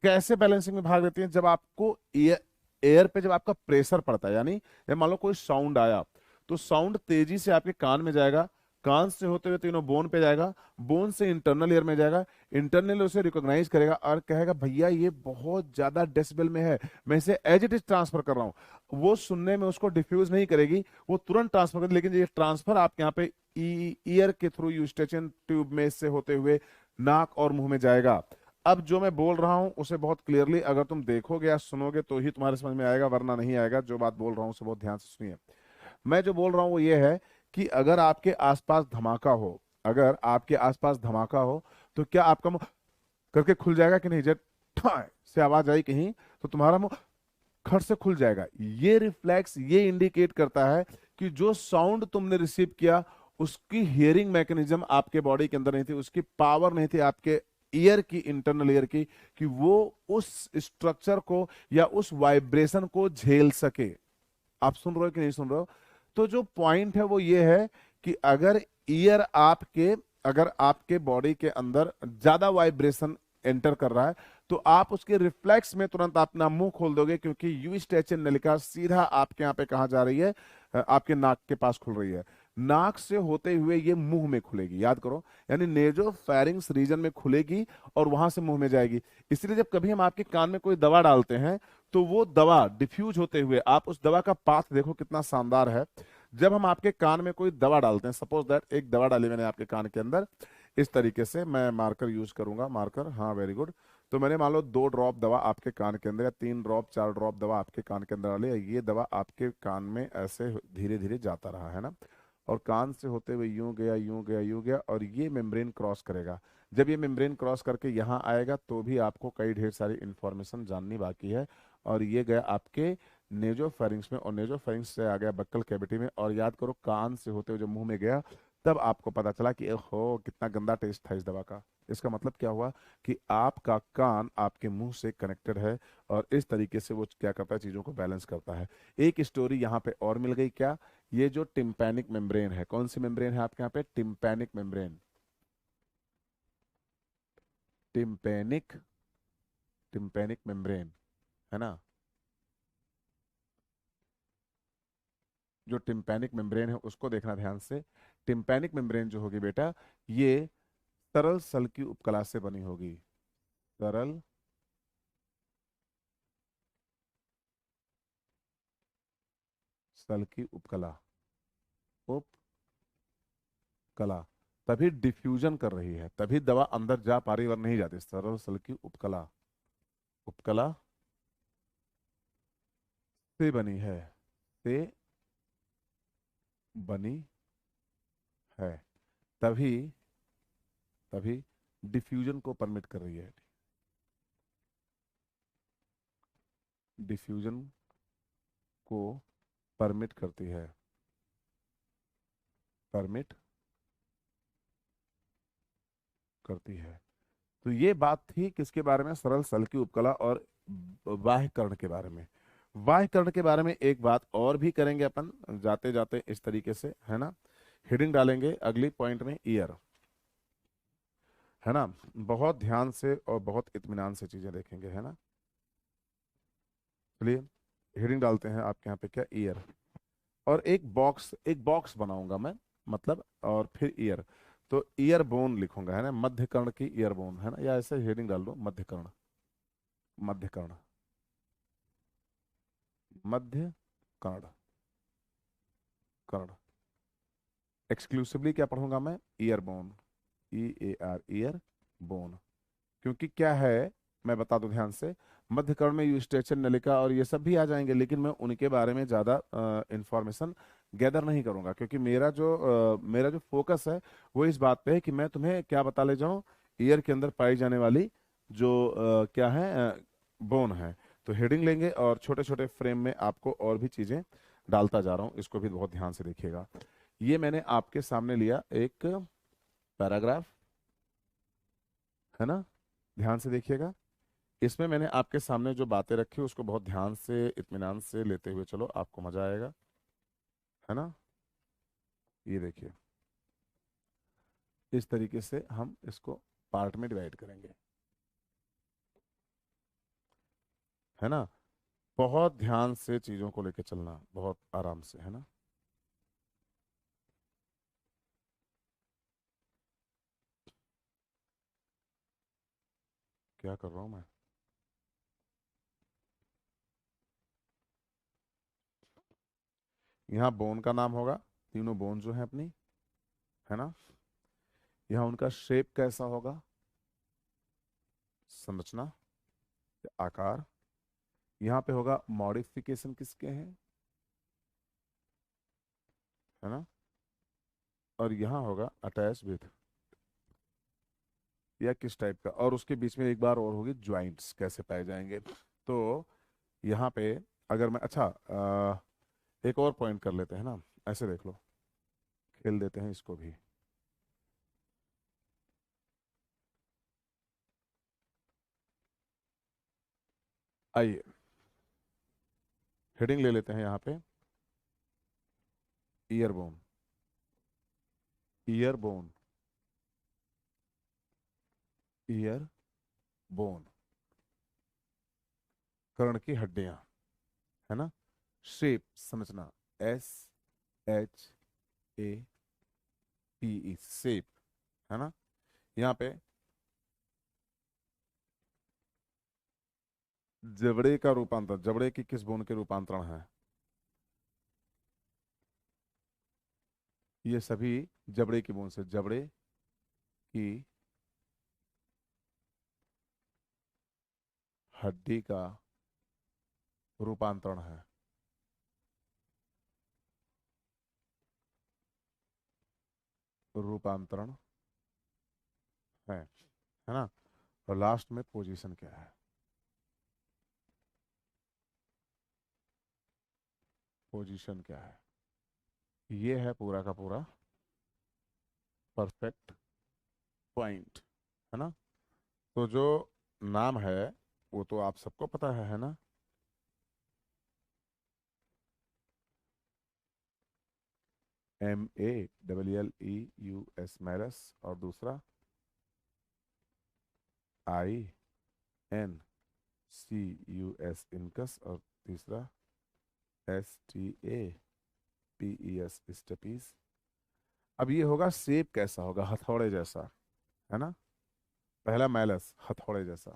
कैसे बैलेंसिंग में भाग लेती हैं? जब आपको एयर एयर पे जब आपका प्रेशर पड़ता है, यानी जब मान लो कोई साउंड आया, तो साउंड तेजी से आपके कान में जाएगा, कान से होते हुए तीनों बोन पे जाएगा, बोन से इंटरनल ईयर में जाएगा, इंटरनल उसे रिकॉग्नाइज करेगा और कहेगा भैया ये बहुत ज्यादा डेसिबल में है, मैं इसे एज इट इज ट्रांसफर कर रहा हूँ। वो सुनने में उसको डिफ्यूज नहीं करेगी, वो तुरंत ट्रांसफर करेगी। लेकिन ये ट्रांसफर आपके यहाँ पे ईयर के थ्रू यूस्टेचियन ट्यूब में से होते हुए नाक और मुंह में जाएगा। अब जो मैं बोल रहा हूं उसे बहुत क्लियरली अगर तुम देखोगे या सुनोगे तो ही तुम्हारे समझ में आएगा, वरना नहीं आएगा। जो बात बोल रहा हूं उसे बहुत ध्यान से सुनिए। मैं जो बोल रहा हूं वो ये है कि अगर आपके आसपास धमाका हो, अगर आपके आसपास धमाका हो, तो क्या आपका मुंह करके खुल जाएगा कि नहीं? जब ठाय से आवाज आई कहीं तो तुम्हारा मुंह खट से खुल जाएगा। ये रिफ्लेक्स ये इंडिकेट करता है कि जो साउंड तुमने रिसीव किया उसकी हियरिंग मैकेनिज्म आपके बॉडी के अंदर नहीं थी, उसकी पावर नहीं थी आपके ईयर की, इंटरनल ईयर की, कि वो उस स्ट्रक्चर को या उस वाइब्रेशन को झेल सके। आप सुन रहे हो कि नहीं सुन रहे हो? तो जो पॉइंट है वो ये है कि अगर आपके बॉडी के अंदर ज्यादा वाइब्रेशन एंटर कर रहा है, तो आप उसके रिफ्लेक्स में तुरंत अपना मुंह खोल दोगे, क्योंकि यूस्टेचियन नलिका सीधा आपके यहाँ पे कहा जा रही है? आपके नाक के पास खुल रही है। नाक से होते हुए ये मुंह में खुलेगी, याद करो। यानी नेजोफेरिंक्स रीजन में खुलेगी और वहां से मुंह में जाएगी। इसलिए जब कभी हम आपके कान में कोई दवा डालते हैं तो वो दवा डिफ्यूज होते हुए, आप उस दवा का पाथ देखो कितना शानदार है। जब हम आपके कान में कोई दवा डालते हैं, सपोज दैट एक दवा डाली मैंने आपके कान के अंदर, इस तरीके से मैं मार्कर यूज करूंगा, मार्कर, हाँ वेरी गुड। तो मैंने मान लो 2 ड्रॉप दवा आपके कान के अंदर या 3 ड्रॉप 4 ड्रॉप दवा आपके कान के अंदर डाली, ये दवा आपके कान में ऐसे धीरे धीरे जाता रहा है ना, और कान से होते हुए यूं गया यूं गया यूं गया, और ये मेम्ब्रेन क्रॉस करेगा। जब ये मेम्ब्रेन क्रॉस करके यहाँ आएगा तो भी आपको कई ढेर सारी इंफॉर्मेशन जाननी बाकी है। और ये गया आपके नेजोफेरिंक्स में, और नेजोफेरिंक्स से आ गया बक्कल कैविटी में, और याद करो कान से होते हुए जब मुंह में गया तब आपको पता चला कि ओहो कितना गंदा टेस्ट था इस दवा का। इसका मतलब क्या हुआ कि आपका कान आपके मुंह से कनेक्टेड है, और इस तरीके से वो क्या करता है, चीजों को बैलेंस करता है। एक स्टोरी यहाँ पे और मिल गई क्या? ये जो टिम्पैनिक मेम्ब्रेन है, कौन सी मेम्ब्रेन है आपके यहाँ पे? Tympanic membrane, tympanic, tympanic membrane, है ना? जो टिम्पैनिक मेम्ब्रेन है उसको देखना ध्यान से। टिम्पैनिक मेम्ब्रेन जो होगी बेटा, ये तरल सल की उपकला से बनी होगी, तरल सल की उपकला, उपकला, तभी डिफ्यूजन कर रही है, तभी दवा अंदर जा पा रही, और नहीं जाती। सरल सल की उपकला, उपकला से बनी है, से बनी है, तभी तभी डिफ्यूजन को परमिट कर रही है, डिफ्यूजन को परमिट करती है, परमिट करती है। तो ये बात थी किसके बारे में? सरल सल की उपकला और बाह्यकर्ण के बारे में। बाह्यकर्ण के बारे में एक बात और भी करेंगे अपन जाते जाते इस तरीके से, है ना। हेडिंग डालेंगे अगली पॉइंट में ईयर, है ना। बहुत ध्यान से और बहुत इत्मीनान से चीजें देखेंगे, है ना। चलिए हेडिंग डालते हैं आपके यहाँ पे क्या, ईयर। और एक बॉक्स बनाऊंगा मैं, मतलब, और फिर ईयर। तो ईयर बोन लिखूंगा, है ना, मध्य कर्ण की ईयर बोन, है ना, या ऐसे हेडिंग डाल दो, मध्य कर्ण, मध्य कर्ण, मध्य कर्ण, कर्ण। एक्सक्लूसिवली क्या पढ़ूंगा मैं? Year bone, year bone. क्योंकि क्या है, मैं बता दूं ध्यान से, मध्यकर्ण में यूस्टेचन नलिका और ये सब भी आ जाएंगे, लेकिन मैं उनके बारे में ज़्यादा इंफॉर्मेशन गैदर नहीं करूंगा, क्योंकि मेरा जो फोकस है वो इस बात पे है कि मैं तुम्हें क्या बता ले जाऊं, ईयर के अंदर पाई जाने वाली जो क्या है, बोन है। तो हेडिंग लेंगे और छोटे छोटे फ्रेम में आपको और भी चीज़ें डालता जा रहा हूँ, इसको भी बहुत ध्यान से देखिएगा। ये मैंने आपके सामने लिया एक पैराग्राफ, है ना, ध्यान से देखिएगा। इसमें मैंने आपके सामने जो बातें रखी उसको बहुत ध्यान से इत्मीनान से लेते हुए चलो, आपको मजा आएगा, है ना। ये देखिए, इस तरीके से हम इसको पार्ट में डिवाइड करेंगे, है ना। बहुत ध्यान से चीजों को लेकर चलना, बहुत आराम से, है ना। क्या कर रहा हूं मैं? यहाँ बोन का नाम होगा, तीनों बोन जो है अपनी, है ना। यहाँ उनका शेप कैसा होगा, संरचना, आकार। यहाँ पे होगा मॉडिफिकेशन किसके हैं, है ना। और यहाँ होगा अटैच विथ, या किस टाइप का, और उसके बीच में एक बार और होगी ज्वाइंट्स कैसे पाए जाएंगे। तो यहाँ पे अगर मैं, अच्छा, एक और पॉइंट कर लेते हैं ना, ऐसे देख लो, खेल देते हैं इसको भी। आइए हेडिंग ले लेते हैं यहाँ पे, ईयरबोन, ईयरबोन, ईयर बोन, कर्ण की हड्डियां, है ना। शेप, समझना, SHAPE, शेप, है ना। यहाँ पे जबड़े का रूपांतर, जबड़े की किस बोन के रूपांतरण है, ये सभी जबड़े की बोन से, जबड़े की हड्डी का रूपांतरण है, रूपांतरण है ना। और लास्ट में पोजीशन क्या है, पोजीशन क्या है। ये है पूरा का पूरा परफेक्ट पॉइंट, है ना। तो जो नाम है वो तो आप सबको पता है ना। MALLEUS, मैलस, और दूसरा INCUS, इनकस, और तीसरा STAPES, स्टेपीज। अब ये होगा शेप कैसा होगा, हथौड़े जैसा, है ना। पहला मैलस, हथौड़े जैसा,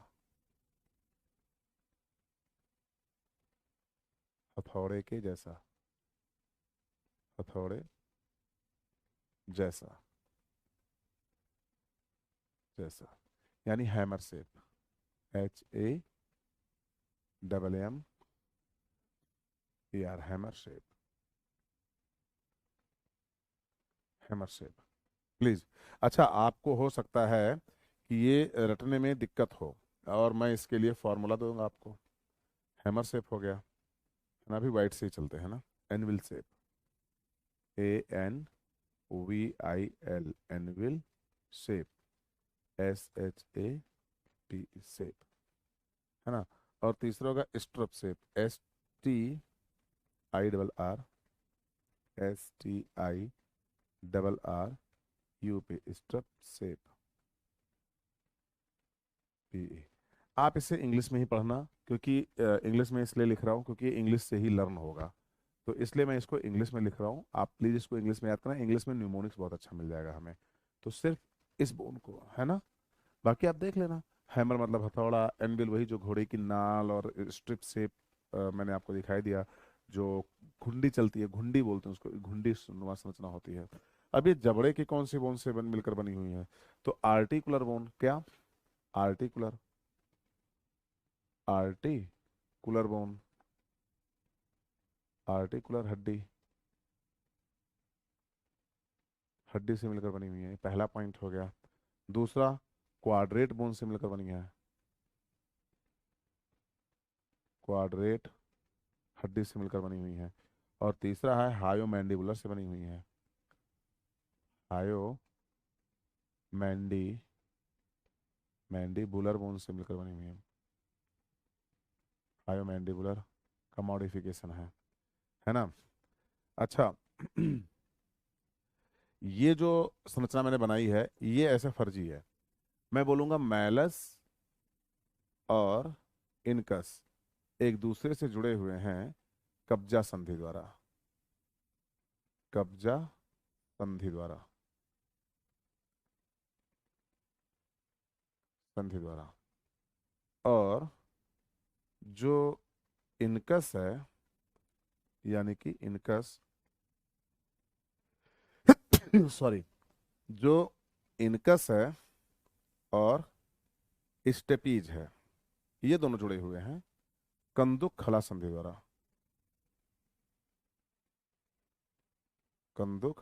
हथौड़े के जैसा, हथौड़े जैसा, जैसा, यानी hammer shape, HAMMER, hammer shape, hammer shape. Please. अच्छा, आपको हो सकता है कि ये रटने में दिक्कत हो, और मैं इसके लिए फॉर्मूला दूंगा आपको। हैमर शेप हो गया है ना, अभी वाइट से ही चलते हैं ना। Anvil shape, ANVIL, anvil shape, SHAP shape, है ना। और तीसरा होगा स्ट्रप शेप, STIRRUP, स्ट्रप शेप, PE। आप इसे इंग्लिश में ही पढ़ना, क्योंकि इंग्लिश में इसलिए लिख रहा हूँ क्योंकि इंग्लिश से ही लर्न होगा, तो इसलिए मैं इसको इंग्लिश में लिख रहा हूँ। आप प्लीज़ इसको इंग्लिश में याद करना, इंग्लिश में न्यूमोनिक्स बहुत अच्छा मिल जाएगा हमें। तो सिर्फ इस बोन को, है ना, बाकी आप देख लेना। हैमर मतलब हथौड़ा, एनविल वही जो घोड़े की नाल और स्ट्रिप शेप मैंने आपको दिखाई दिया, जो घुंडी चलती है, घुंडी बोलते हैं उसको, घुंडी नुमा संरचना होती है। अब ये जबड़े की कौन सी बोन से मिलकर बनी हुई है? तो आर्टिकुलर बोन, क्या? आर्टिकुलर, आर्टिकुलर बोन, आर्टिकुलर हड्डी, हड्डी से मिलकर बनी हुई है, पहला पॉइंट हो गया। दूसरा, क्वाड्रेट बोन से मिलकर बनी है, क्वाड्रेट हड्डी से मिलकर बनी हुई है। और तीसरा है हायो मैंडिबुलर से बनी हुई है, हायो मैंडी मैंडिबुलर बोन से मिलकर बनी हुई है, हायो मैंडिबुलर का मॉडिफिकेशन है ना। अच्छा, ये जो संरचना मैंने बनाई है ये ऐसे फर्जी है। मैं बोलूंगा मैलस और इनकस एक दूसरे से जुड़े हुए हैं कब्जा संधि द्वारा, कब्जा संधि द्वारा, संधि द्वारा। और जो इनकस है, यानी कि इनकस सॉरी, जो इनकस है और स्टेपीज है, ये दोनों जुड़े हुए हैं कंदुक खला संधि द्वारा, कंदुक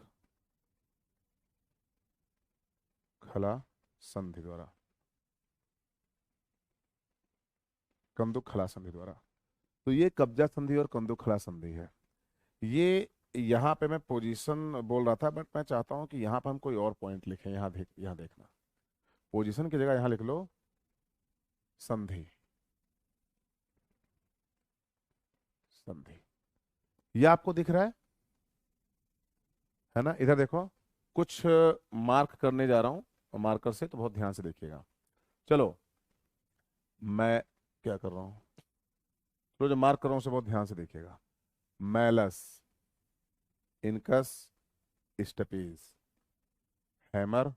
खला संधि द्वारा, कंदुक खला संधि द्वारा। तो ये कब्जा संधि और कंदुक खला संधि है। ये यहाँ पे मैं पोजीशन बोल रहा था, बट मैं चाहता हूँ कि यहाँ पे हम कोई और पॉइंट लिखें। यहाँ देखना, पोजीशन की जगह यहाँ लिख लो संधि, संधि। ये आपको दिख रहा है ना? इधर देखो, कुछ मार्क करने जा रहा हूँ मार्कर से, तो बहुत ध्यान से देखिएगा। चलो, मैं क्या कर रहा हूँ, तो जो मार्क कर रहा हूँ उसे बहुत ध्यान से देखिएगा। Malleus, incus, stapes, hammer,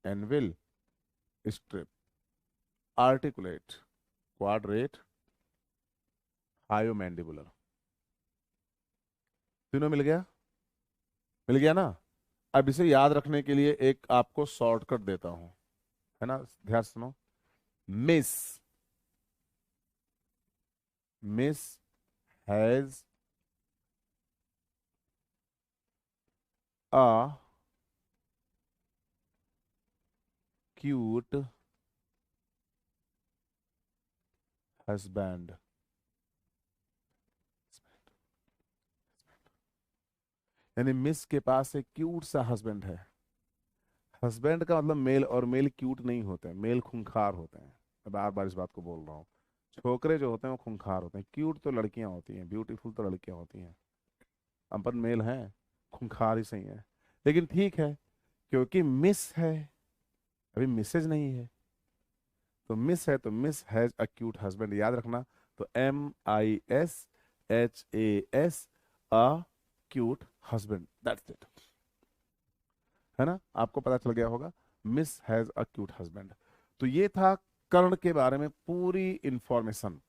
anvil, stirrup, articulate, quadrate, hyomandibular. तीनों मिल गया? मिल गया ना? अब इसे याद रखने के लिए एक आपको शॉर्टकट देता हूं, है ना, ध्यान से सुनो। Miss, miss has a cute husband. यानी मिस के पास एक क्यूट सा हस्बैंड है। हस्बैंड का मतलब मेल, और मेल क्यूट नहीं होते हैं, मेल खूंखार होते हैं। मैं बार बार इस बात को बोल रहा हूँ। छोकरे जो होते हैं वो खूंखार होते हैं, क्यूट तो लड़कियां होती हैं, ब्यूटीफुल तो लड़कियां होती हैं। अपन मेल हैं, खूंखार ही सही है। लेकिन ठीक है, क्योंकि मिस है, अभी मिसेज नहीं है, तो मिस है, तो miss has a cute husband, याद रखना। तो MISHAS, a cute husband, that's it, है ना? आपको पता चल गया होगा, miss has a cute husband. तो ये था कर्ण के बारे में पूरी इंफॉर्मेशन।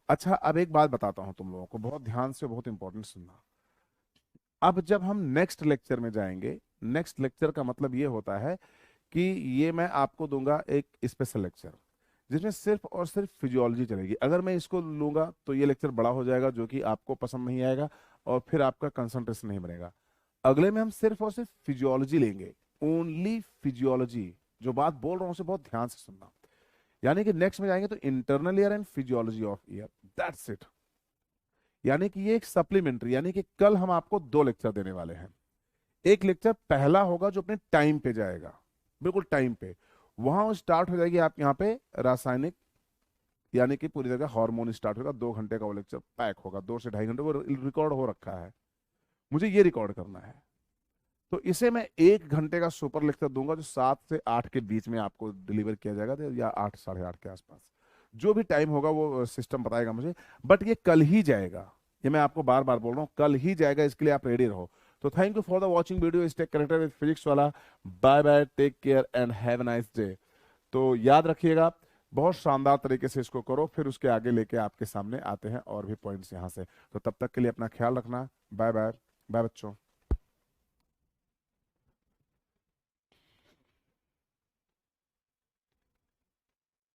अच्छा, अब एक बात बताता हूं तुम लोगों को, बहुत ध्यान से, बहुत इंपॉर्टेंट सुनना। अब जब हम नेक्स्ट लेक्चर में जाएंगे, नेक्स्ट लेक्चर का मतलब ये होता है कि ये मैं आपको दूंगा एक स्पेशल लेक्चर जिसमें सिर्फ और सिर्फ फिजियोलॉजी चलेगी। अगर मैं इसको लूंगा तो ये लेक्चर बड़ा हो जाएगा, जो कि आपको पसंद नहीं आएगा और फिर आपका कंसंट्रेशन नहीं बनेगा। अगले में हम सिर्फ और सिर्फ फिजियोलॉजी लेंगे, ओनली फिजियोलॉजी। जो बात बोल रहा हूं उसे बहुत ध्यान से सुनना। यानी कि नेक्स्ट में जाएंगे तो internal ear and physiology of year, that's it. यानी कि ये एक सप्लीमेंट्री, यानी कि कल हम आपको दो लेक्चर देने वाले हैं। एक लेक्चर पहला होगा जो अपने टाइम पे जाएगा, बिल्कुल टाइम पे। वहां स्टार्ट हो जाएगी आप यहाँ पे रासायनिक, यानी कि पूरी जगह हार्मोन स्टार्ट होगा। 2 घंटे का वो लेक्चर पैक होगा, 2 से ढाई घंटे, वो रिकॉर्ड हो रखा है। मुझे ये रिकॉर्ड करना है, तो इसे मैं 1 घंटे का सुपर लेक्चर दूंगा जो 7 से 8 के बीच में आपको डिलीवर किया जाएगा, या 8 साढ़े 8 के आसपास। जो भी टाइम होगा वो सिस्टम बताएगा मुझे, बट ये कल ही जाएगा। ये मैं आपको बार बार बोल रहा हूँ, कल ही जाएगा, इसके लिए आप रेडी रहो। तो thank you for the watching video, stay connected with Physics Wallah. Bye bye, take care and have a nice day. तो याद रखिएगा, बहुत शानदार तरीके से इसको करो, फिर उसके आगे लेके आपके सामने आते हैं और भी पॉइंट्स यहाँ से। तो तब तक के लिए अपना ख्याल रखना। बाय बाय, बाय बच्चों।